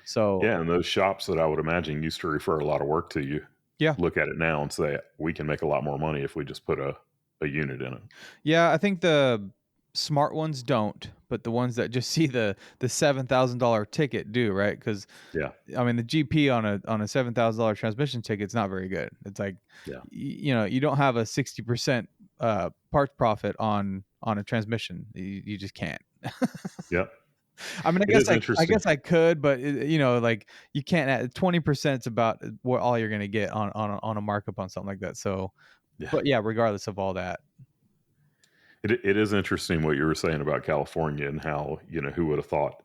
Speaker 1: So
Speaker 3: Yeah. And those shops that I would imagine used to refer a lot of work to you,
Speaker 1: yeah.
Speaker 3: look at it now and say, we can make a lot more money if we just put a unit in it.
Speaker 1: Yeah, I think the smart ones don't, but the ones that just see the $7,000 ticket do, right? Because
Speaker 3: Yeah.
Speaker 1: I mean, the GP on a $7,000 transmission ticket is not very good. It's like,
Speaker 3: Yeah.
Speaker 1: you don't have a 60% parts profit on a transmission. You just can't.
Speaker 3: Yep.
Speaker 1: I mean,
Speaker 3: It is
Speaker 1: I
Speaker 3: interesting.
Speaker 1: guess I could, but like you can't. 20% is about what all you're gonna get on a markup on something like that. So
Speaker 3: Yeah.
Speaker 1: But yeah, regardless of all that.
Speaker 3: It is interesting what you were saying about California and how, who would have thought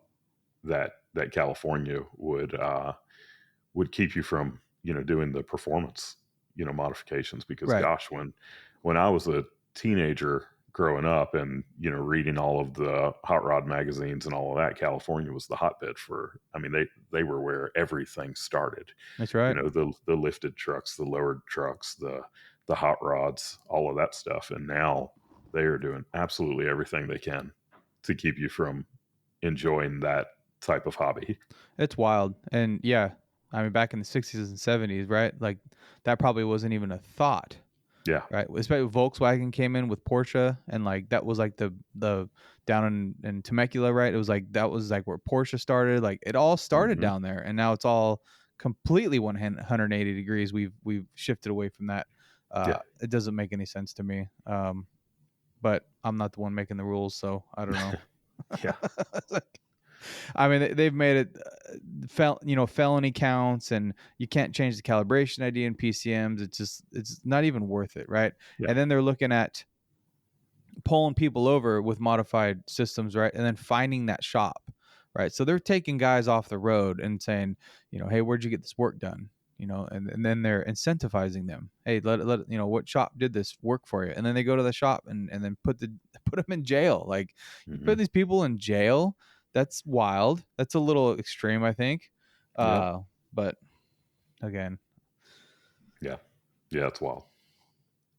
Speaker 3: that California would keep you from, doing the performance, modifications, because
Speaker 1: Right.
Speaker 3: gosh, when I was a teenager growing up and, reading all of the hot rod magazines and all of that, California was the hotbed for, I mean, they were where everything started,
Speaker 1: That's right.
Speaker 3: the lifted trucks, the lowered trucks, the hot rods, all of that stuff. And now they are doing absolutely everything they can to keep you from enjoying that type of hobby.
Speaker 1: It's wild. And yeah, I mean, back in the 60s and 70s, right? Like that probably wasn't even a thought,
Speaker 3: Yeah.
Speaker 1: right? Especially Volkswagen came in with Porsche, and like that was like the down in Temecula, right? It was like that was like where Porsche started. Like it all started
Speaker 3: Hmm.
Speaker 1: down there, and now it's all completely 180 degrees. We've shifted away from that.
Speaker 3: Yeah.
Speaker 1: It doesn't make any sense to me. But I'm not the one making the rules, so I don't know.
Speaker 3: Yeah.
Speaker 1: It's like, I mean, they've made it, felony counts, and you can't change the calibration ID in PCMs. It's not even worth it, right?
Speaker 3: Yeah.
Speaker 1: And then they're looking at pulling people over with modified systems, right? And then finding that shop, right? So they're taking guys off the road and saying, hey, where'd you get this work done? And then they're incentivizing them. Hey, let what shop did this work for you? And then they go to the shop and then put them in jail. Like you
Speaker 3: Hmm.
Speaker 1: put these people in jail. That's wild. That's a little extreme, I think.
Speaker 3: Yep.
Speaker 1: But again,
Speaker 3: Yeah. Yeah. It's wild.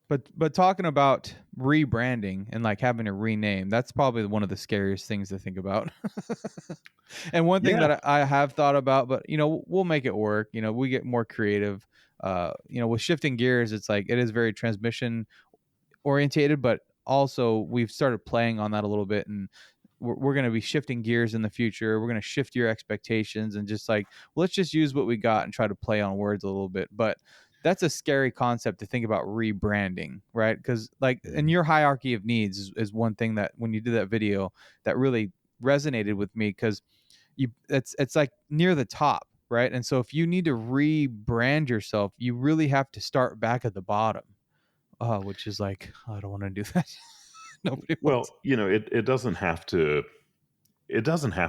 Speaker 1: but talking about rebranding and like having a rename, that's probably one of the scariest things to think about. And one thing
Speaker 3: Yeah.
Speaker 1: that I have thought about, but we'll make it work. We get more creative. With shifting gears, it's like it is very transmission orientated, but also we've started playing on that a little bit, and we're going to be shifting gears in the future. We're going to shift your expectations and just like, let's just use what we got and try to play on words a little bit. But that's a scary concept to think about rebranding, right? Because like in
Speaker 3: Mhm.
Speaker 1: your hierarchy of needs is one thing that when you did that video that really resonated with me, because it's like near the top, right? And so if you need to rebrand yourself, you really have to start back at the bottom, which is like, I don't want to do that. Nobody
Speaker 3: Well,
Speaker 1: wants.
Speaker 3: it doesn't have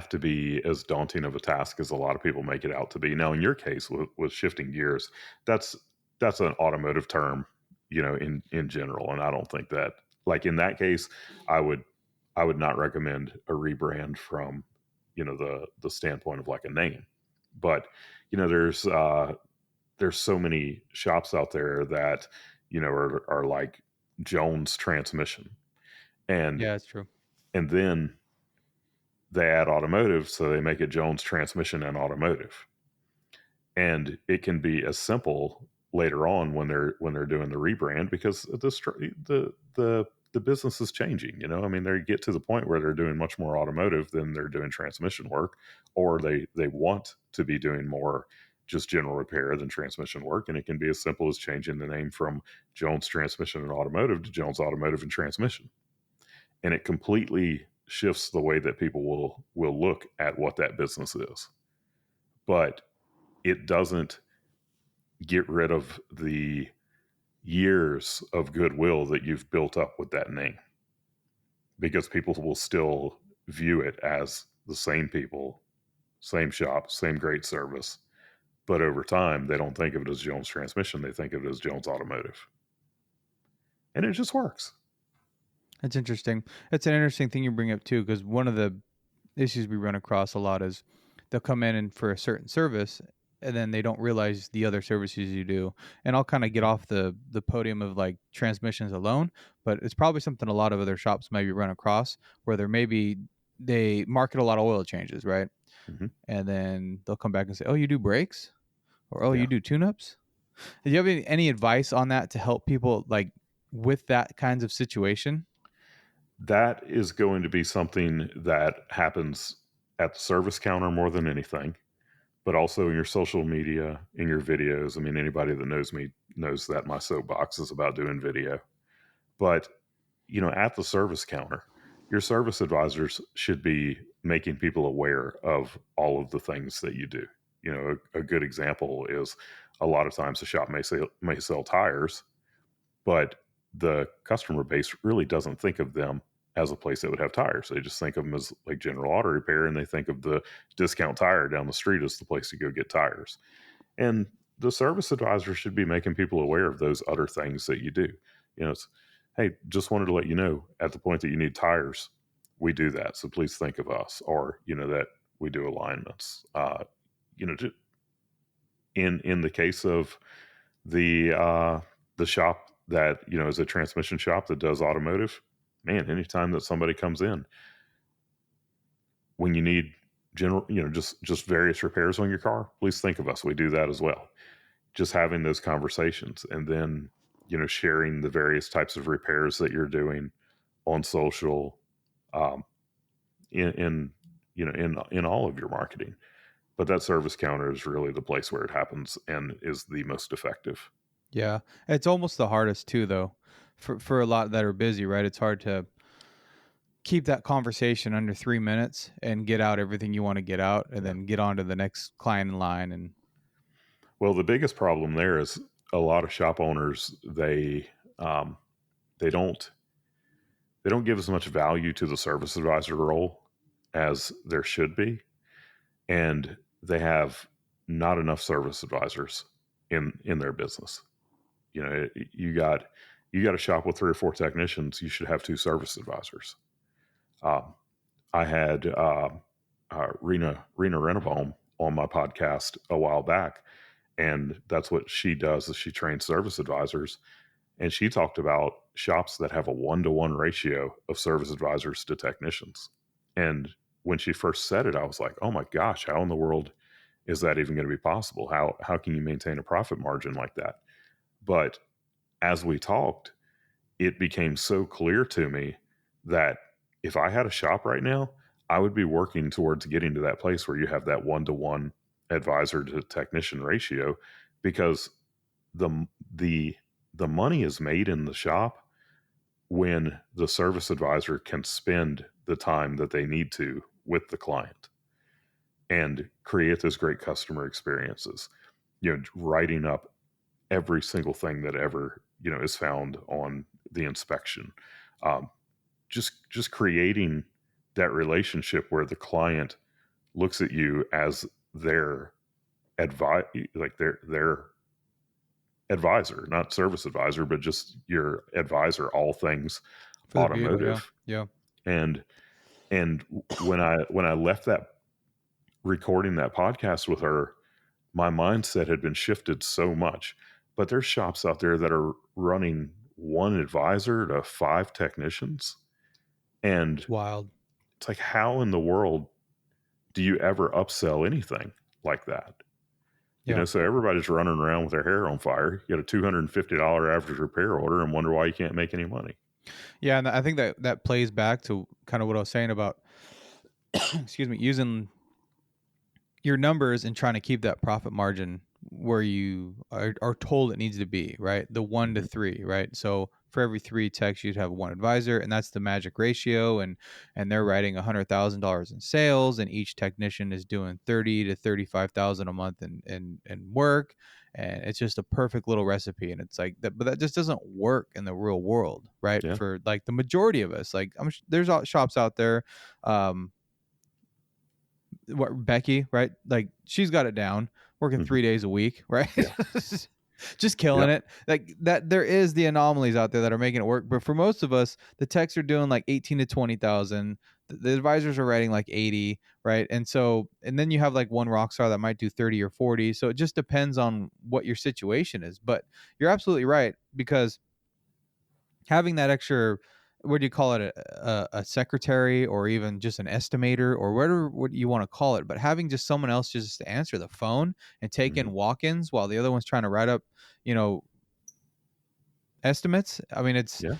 Speaker 3: to be as daunting of a task as a lot of people make it out to be. Now, in your case with shifting gears, that's that's an automotive term, in general, and I don't think that, like, in that case, I would I would not recommend a rebrand from, the standpoint of like a name. But, there's so many shops out there that, are like Jones Transmission, and
Speaker 1: Yeah, that's true.
Speaker 3: then they add automotive, so they make it Jones Transmission and Automotive. And it can be as simple later on when they're doing the rebrand, because the business is changing. I mean, they get to the point where they're doing much more automotive than they're doing transmission work, or they want to be doing more just general repair than transmission work. And it can be as simple as changing the name from Jones Transmission and Automotive to Jones Automotive and Transmission, and it completely shifts the way that people will look at what that business is. But it doesn't get rid of the years of goodwill that you've built up with that name, because people will still view it as the same people, same shop, same great service. But over time, they don't think of it as Jones Transmission, they think of it as Jones Automotive, and it just works.
Speaker 1: That's interesting. It's an interesting thing you bring up too, because one of the issues we run across a lot is they'll come in and for a certain service, and then they don't realize the other services you do. And I'll kind of get off the podium of like transmissions alone, but it's probably something a lot of other shops maybe run across, where they market a lot of oil changes, right?
Speaker 3: Hmm.
Speaker 1: And then they'll come back and say, "Oh, you do brakes?" Or, "Oh, you
Speaker 3: Yeah.
Speaker 1: do tune-ups?" Do you have any advice on that to help people like with that kinds of situation?
Speaker 3: That is going to be something that happens at the service counter more than anything, but also in your social media, in your videos. I mean, anybody that knows me knows that my soapbox is about doing video. But, at the service counter, your service advisors should be making people aware of all of the things that you do. A good example is, a lot of times the shop may sell tires, but the customer base really doesn't think of them as a place that would have tires. They just think of them as like general auto repair, and they think of the discount tire down the street as the place to go get tires. And the service advisor should be making people aware of those other things that you do. It's, hey, just wanted to let you know at the point that you need tires, we do that. So please think of us, or, that we do alignments. You know, in the case of the shop that, is a transmission shop that does automotive, man, anytime that somebody comes in, when you need general, just various repairs on your car, please think of us. We do that as well. Just having those conversations, and then, sharing the various types of repairs that you're doing on social, um, in in all of your marketing. But that service counter is really the place where it happens and is the most effective.
Speaker 1: Yeah. It's almost the hardest too, though, for a lot that are busy, right? It's hard to keep that conversation under 3 minutes and get out everything you want to get out, and
Speaker 3: Yeah.
Speaker 1: then get on to the next client in line. And
Speaker 3: Well, the biggest problem there is a lot of shop owners, um, they don't give as much value to the service advisor role as there should be, and they have not enough service advisors in their business. You got a shop with 3 or 4 technicians, you should have 2 service advisors. Um, I had Rena Rennebaum on my podcast a while back, and that's what she does, is she trains service advisors. And she talked about shops that have a 1-to-1 ratio of service advisors to technicians. And when she first said it, I was like, oh my gosh, how in the world is that even going to be possible? How can you maintain a profit margin like that? But as we talked, it became so clear to me that if I had a shop right now, I would be working towards getting to that place where you have that 1-to-1 advisor to technician ratio, because the the the money is made in the shop when the service advisor can spend the time that they need to with the client and create those great customer experiences, writing up every single thing that ever, is found on the inspection. um, just creating that relationship where the client looks at you as their advice, like their advisor, not service advisor, but just your advisor, all things
Speaker 1: for the vehicle, yeah,
Speaker 3: automotive.
Speaker 1: yeah,
Speaker 3: And when I left that recording that podcast with her, my mindset had been shifted so much. But there's shops out there that are running 1 advisor to 5 technicians. And
Speaker 1: it's wild.
Speaker 3: it's like, how in the world do you ever upsell anything like that?
Speaker 1: Yeah,
Speaker 3: So everybody's running around with their hair on fire. You get a $250 average repair order and wonder why you can't make any money.
Speaker 1: yeah, and I think that plays back to kind of what I was saying about excuse me, using your numbers and trying to keep that profit margin where you are told it needs to be, right? The 1 to 3, right? So for every 3 techs, you'd have 1 advisor, and that's the magic ratio. And they're writing $100,000 in sales, and each technician is doing 30 to 35,000 a month in work, and it's just a perfect little recipe. And it's like that, but that just doesn't work in the real world, right?
Speaker 3: Yeah.
Speaker 1: For like the majority of us, like there's shops out there. Becky, right? Like she's got it down, working
Speaker 3: Mm-hmm.
Speaker 1: 3 days a week, right?
Speaker 3: Yeah.
Speaker 1: Just killing
Speaker 3: Yep.
Speaker 1: it. Like that, there is the anomalies out there that are making it work. But for most of us, the techs are doing like 18 to 20,000. The advisors are writing like 80, right? And so, and then you have like one rock star that might do 30 or 40. So it just depends on what your situation is. But you're absolutely right, because having that extra, what do you call it, a secretary, or even just an estimator, or whatever what you want to call it, but having just someone else just to answer the phone and take
Speaker 3: Mm-hmm.
Speaker 1: in walk-ins while the other one's trying to write up, you know estimates. I mean, it's,
Speaker 3: Yeah.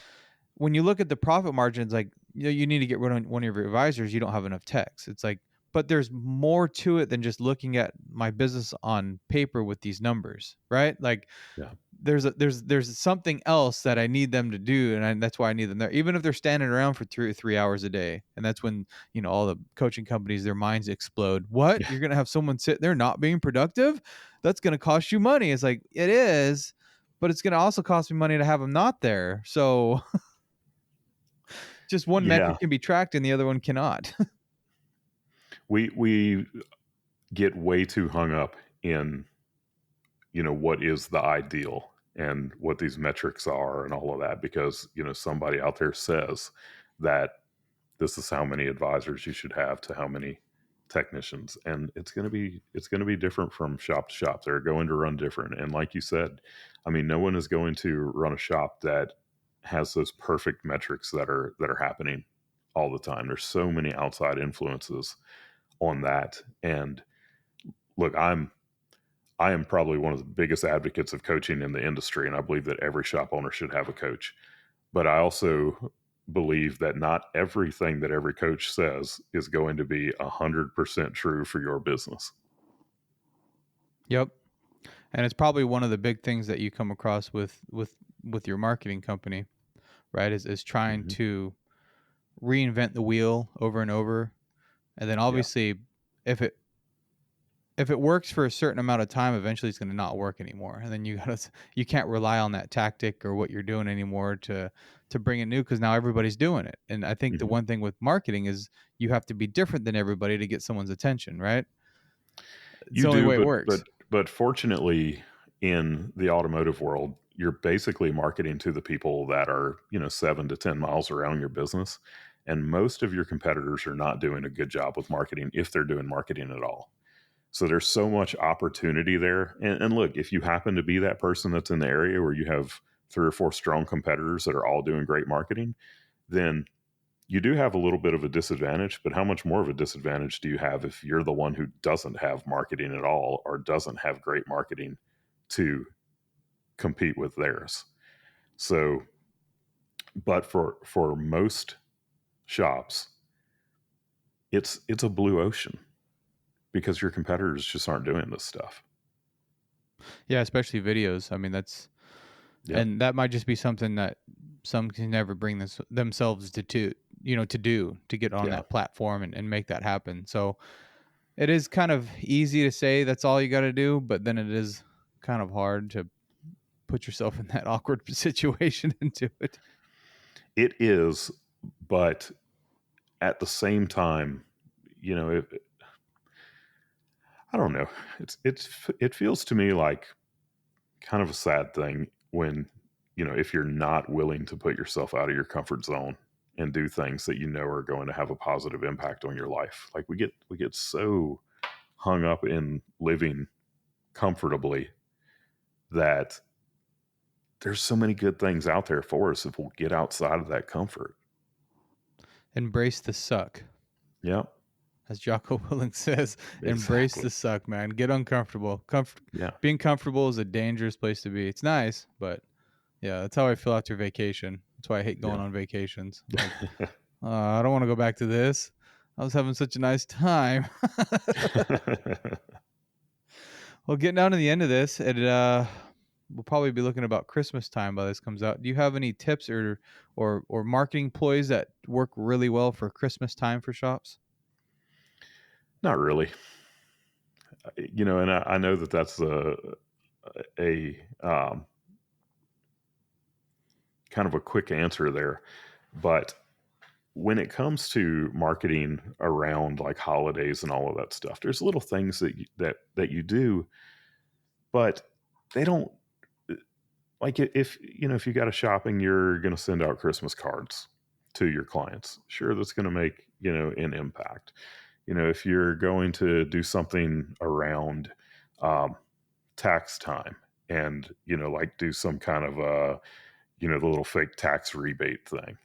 Speaker 1: when you look at the profit margins, like, you need to get rid of one of your advisors, you don't have enough techs. It's like, but there's more to it than just looking at my business on paper with these numbers, right? Like,
Speaker 3: Yeah.
Speaker 1: there's something else that I need them to do, and that's why I need them there, even if they're standing around for 3 or 3 hours a day. And that's when, all the coaching companies, their minds explode. What,
Speaker 3: Yeah.
Speaker 1: you're gonna have someone sit there not being productive? That's gonna cost you money. It's like, it is, but it's going to also cost me money to have them not there. So just one
Speaker 3: Yeah,
Speaker 1: metric can be tracked and the other one cannot.
Speaker 3: we get way too hung up in, what is the ideal and what these metrics are and all of that, because, somebody out there says that this is how many advisors you should have to how many technicians, and it's going to be different from shop to shop. They're going to run different, and like you said, I mean, no one is going to run a shop that has those perfect metrics that are happening all the time. There's so many outside influences on that. And look, I am probably one of the biggest advocates of coaching in the industry, and I believe that every shop owner should have a coach. But I also believe that not everything that every coach says is going to be 100% true for your business.
Speaker 1: Yep. And it's probably one of the big things that you come across with your marketing company, right? Is trying
Speaker 3: Mm-hmm.
Speaker 1: to reinvent the wheel over and over. And then
Speaker 3: Yeah.
Speaker 1: obviously if it works for a certain amount of time, eventually it's going to not work anymore. And then you can't rely on that tactic or what you're doing anymore to bring it new, because now everybody's doing it. And I think the
Speaker 3: Mm-hmm.
Speaker 1: one thing with marketing is you have to be different than everybody to get someone's attention, right? It's
Speaker 3: You
Speaker 1: the only
Speaker 3: do,
Speaker 1: way it
Speaker 3: but
Speaker 1: works.
Speaker 3: fortunately, in the automotive world, you're basically marketing to the people that are 7 to 10 miles around your business, and most of your competitors are not doing a good job with marketing, if they're doing marketing at all. So there's so much opportunity there. And look, if you happen to be that person that's in the area where you have 3 or 4 strong competitors that are all doing great marketing, then you do have a little bit of a disadvantage. But how much more of a disadvantage do you have if you're the one who doesn't have marketing at all, or doesn't have great marketing to compete with theirs? So, but for most shops, it's a blue ocean, because your competitors just aren't doing this stuff.
Speaker 1: Yeah, especially videos. I mean,
Speaker 3: Yep.
Speaker 1: and that might just be something that some can never bring themselves to get on
Speaker 3: Yeah.
Speaker 1: that platform and make that happen. So it is kind of easy to say that's all you got to do, but then it is kind of hard to put yourself in that awkward situation and do it.
Speaker 3: It is, but at the same time, I don't know. It feels to me like kind of a sad thing when, if you're not willing to put yourself out of your comfort zone and do things that are going to have a positive impact on your life. Like we get so hung up in living comfortably that there's so many good things out there for us if we'll get outside of that comfort.
Speaker 1: Embrace the suck.
Speaker 3: Yep.
Speaker 1: As Jocko Willink says, embrace
Speaker 3: Exactly.
Speaker 1: the suck, man. Get uncomfortable.
Speaker 3: Yeah.
Speaker 1: Being comfortable is a dangerous place to be. It's nice, but yeah, that's how I feel after vacation. That's why I hate going
Speaker 3: Yeah.
Speaker 1: on vacations. Like, I don't want to go back to this. I was having such a nice time. Well, getting down to the end of this, we'll probably be looking about Christmas time by this comes out. Do you have any tips or marketing ploys that work really well for Christmas time for shops?
Speaker 3: Not really. And I know that that's a kind of a quick answer there, but when it comes to marketing around like holidays and all of that stuff, there's little things that you do, but they don't, like, if you got a shopping, you're going to send out Christmas cards to your clients. Sure, that's going to make an impact. If you're going to do something around um, tax time, and like do some kind of the little fake tax rebate thing,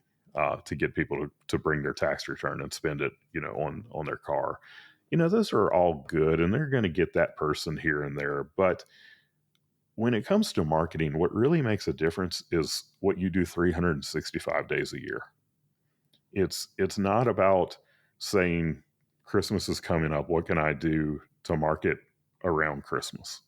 Speaker 3: to get people to bring their tax return and spend it on their car. Those are all good, and they're going to get that person here and there. But when it comes to marketing, what really makes a difference is what you do 365 days a year. It's not about saying Christmas is coming up, what can I do to market around Christmas?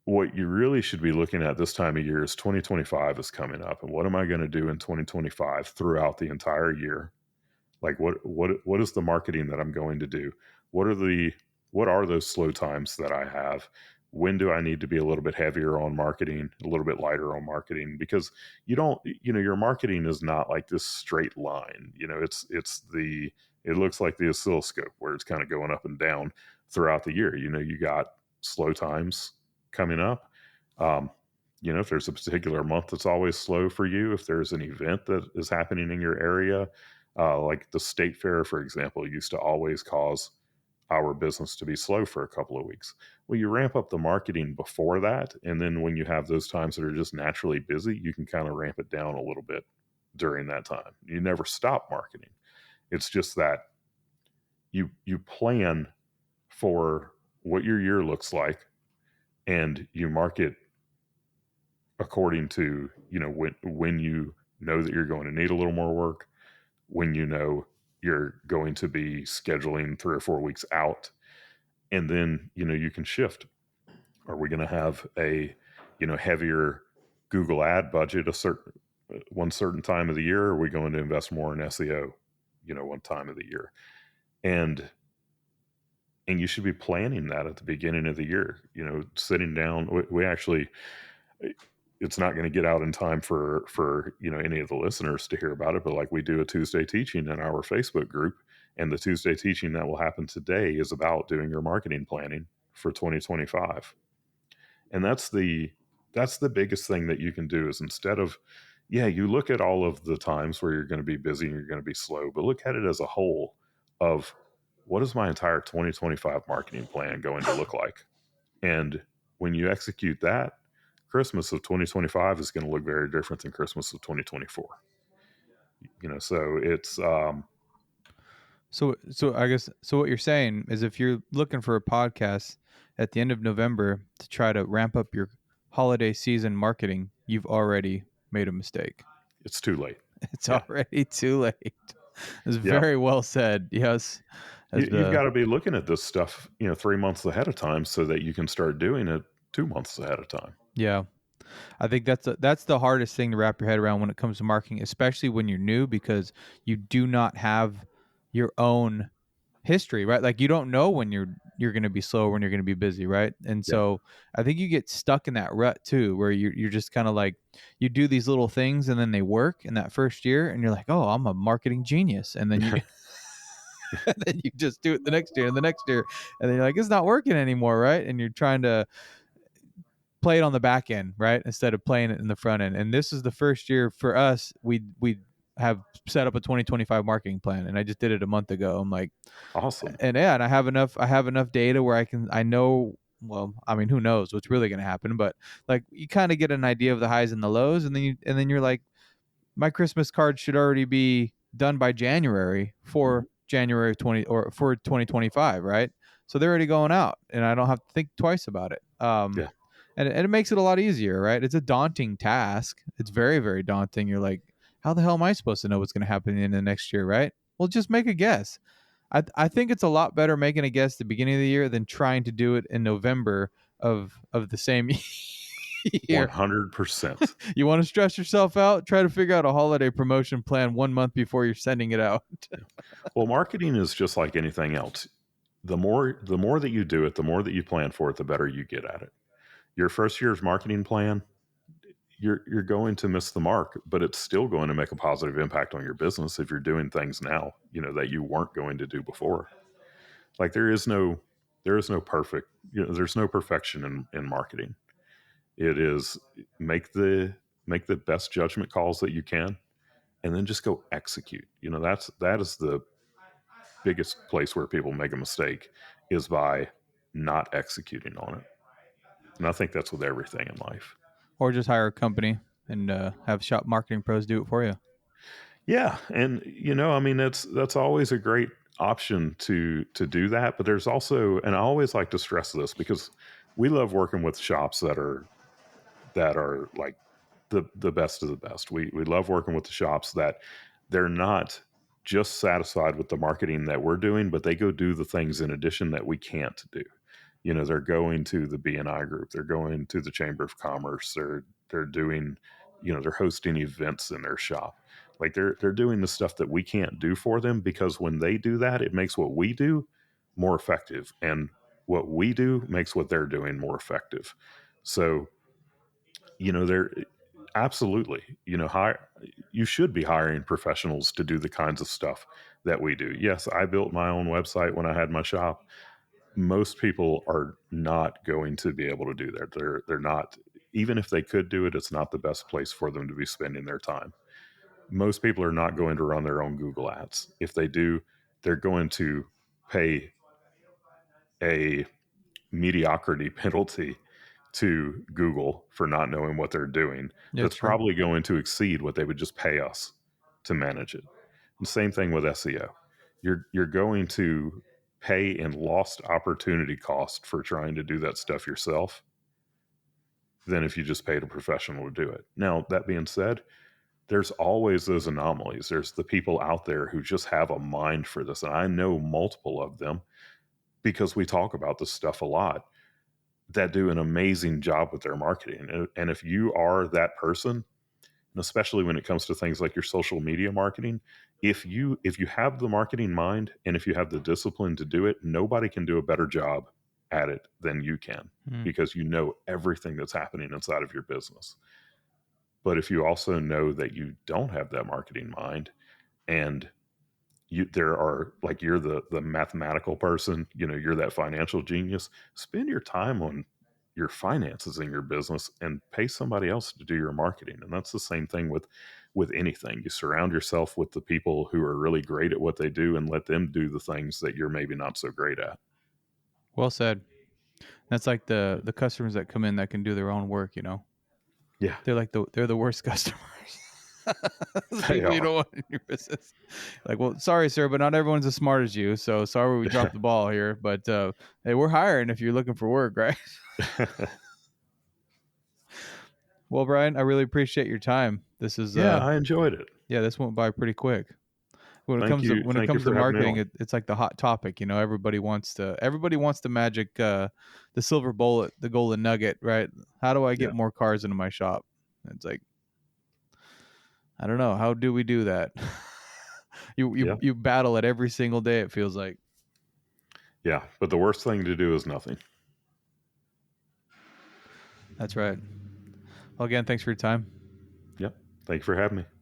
Speaker 3: What you really should be looking at this time of year is 2025 is coming up, and what am I going to do in 2025 throughout the entire year? Like, what is the marketing that I'm going to do? What are those slow times that I have when do I need to be a little bit heavier on marketing, a little bit lighter on marketing? Because you don't, your marketing is not like this straight line. It looks like the oscilloscope where it's kind of going up and down throughout the year. You got slow times coming up. Um, if there's a particular month that's always slow for you, if there's an event that is happening in your area, like the state fair, for example, used to always cause our business to be slow for a couple of weeks. Well, you ramp up the marketing before that. And then when you have those times that are just naturally busy, you can kind of ramp it down a little bit during that time. You never stop marketing. It's just that you plan for what your year looks like and you market according to, when you know that you're going to need a little more work, when you know you're going to be scheduling 3 or 4 weeks out, and then you can shift. Are we going to have a heavier Google ad budget one certain time of the year? Or are we going to invest more in SEO one time of the year? And you should be planning that at the beginning of the year. Sitting down. We actually, it's not going to get out in time for any of the listeners to hear about it, but like, we do a Tuesday teaching in our Facebook group, and the Tuesday teaching that will happen today is about doing your marketing planning for 2025. And that's the biggest thing that you can do, is instead of, you look at all of the times where you're going to be busy and you're going to be slow, but look at it as a whole of, what is my entire 2025 marketing plan going to look like? And when you execute that, Christmas of 2025 is going to look very different than Christmas of 2024. So it's
Speaker 1: So I guess what you're saying is, if you're looking for a podcast at the end of November to try to ramp up your holiday season marketing, you've already made a mistake.
Speaker 3: it's too late.
Speaker 1: It's
Speaker 3: Yeah.
Speaker 1: already too late. It's
Speaker 3: Yeah.
Speaker 1: very well said. Yes.
Speaker 3: You've got to be looking at this stuff 3 months ahead of time so that you can start doing it 2 months ahead of time.
Speaker 1: Yeah. I think that's the hardest thing to wrap your head around when it comes to marketing, especially when you're new, because you do not have your own history, right? Like, you don't know when you're going to be slow, when you're going to be busy, right? And
Speaker 3: Yeah.
Speaker 1: so I think you get stuck in that rut too, where you're just kind of like, you do these little things and then they work in that first year, and you're like, oh, I'm a marketing genius, and then you and then you just do it the next year and the next year, and then you're like, it's not working anymore, right? And you're trying to play it on the back end, right, instead of playing it in the front end. And this is the first year for us. We have set up a 2025 marketing plan, and I just did it a month ago. I'm like,
Speaker 3: Awesome.
Speaker 1: and I have enough data where I know, well, I mean, who knows what's really going to happen, but like, you kind of get an idea of the highs and the lows, and then you're like, my Christmas card should already be done by January for January 20 or for 2025, right? So they're already going out, and I don't have to think twice about it.
Speaker 3: Yeah.
Speaker 1: And it makes it a lot easier, right? It's a daunting task. It's very, very daunting. You're like, how the hell am I supposed to know what's going to happen in the next year, right? Well, just make a guess. I think it's a lot better making a guess at the beginning of the year than trying to do it in November of the same year.
Speaker 3: 100%.
Speaker 1: You want to stress yourself out? Try to figure out a holiday promotion plan 1 month before you're sending it out.
Speaker 3: Well, marketing is just like anything else. The more that you do it, the more that you plan for it, the better you get at it. Your first year's marketing plan, you're going to miss the mark, but it's still going to make a positive impact on your business if you're doing things now, that you weren't going to do before. Like, there is no perfect, there's no perfection in marketing. It is make the best judgment calls that you can, and then just go execute. That is the biggest place where people make a mistake, is by not executing on it. And I think that's with everything in life.
Speaker 1: Or just hire a company and have shop marketing pros do it for you.
Speaker 3: Yeah, and I mean, that's always a great option to do that. But there's also, and I always like to stress this, because we love working with shops that are like the best of the best. We love working with the shops that they're not just satisfied with the marketing that we're doing, but they go do the things in addition that we can't do. They're going to the BNI group, they're going to the Chamber of Commerce, they're doing, they're hosting events in their shop. Like, they're doing the stuff that we can't do for them, because when they do that, it makes what we do more effective. And what we do makes what they're doing more effective. So, they're absolutely, you should be hiring professionals to do the kinds of stuff that we do. Yes, I built my own website when I had my shop. Most people are not going to be able to do that. They're not, even if they could do it, it's not the best place for them to be spending their time. Most people are not going to run their own Google ads. If they do, they're going to pay a mediocrity penalty to Google for not knowing what they're doing.
Speaker 1: Yeah,
Speaker 3: That's
Speaker 1: true.
Speaker 3: probably going to exceed what they would just pay us to manage it. And same thing with SEO. You're going to pay in lost opportunity cost for trying to do that stuff yourself than if you just paid a professional to do it. Now, that being said, there's always those anomalies. There's the people out there who just have a mind for this. And I know multiple of them because we talk about this stuff a lot that do an amazing job with their marketing. And if you are that person, and especially when it comes to things like your social media marketing, if you have the marketing mind and if you have the discipline to do it, nobody can do a better job at it than you can
Speaker 1: Mm.
Speaker 3: because you know everything that's happening inside of your business. But if you also know that you don't have that marketing mind and there are, like, you're the mathematical person, you're that financial genius, spend your time on your finances in your business and pay somebody else to do your marketing. And that's the same thing with anything. You surround yourself with the people who are really great at what they do and let them do the things that you're maybe not so great at.
Speaker 1: Well said. That's like the customers that come in that can do their own work.
Speaker 3: Yeah,
Speaker 1: They're the worst customers. The
Speaker 3: they
Speaker 1: people you
Speaker 3: are.
Speaker 1: don't want in your business. Like, well, sorry, sir, but not everyone's as smart as you. So sorry we dropped the ball here. But hey, we're hiring if you're looking for work, right? Well, Brian, I really appreciate your time. This is
Speaker 3: Yeah, I enjoyed it.
Speaker 1: this went by pretty quick. When it
Speaker 3: Thank
Speaker 1: comes to
Speaker 3: you. Thank you for having me
Speaker 1: marketing,
Speaker 3: on.
Speaker 1: it's like the hot topic. Everybody wants the magic, the silver bullet, the golden nugget, right? How do I
Speaker 3: Yeah,
Speaker 1: get more cars into my shop? It's like, I don't know. How do we do that? you
Speaker 3: yeah,
Speaker 1: you you battle it every single day. It feels like.
Speaker 3: yeah. But the worst thing to do is nothing.
Speaker 1: That's right. Well, again, thanks for your time.
Speaker 3: Yep. Thank you for having me.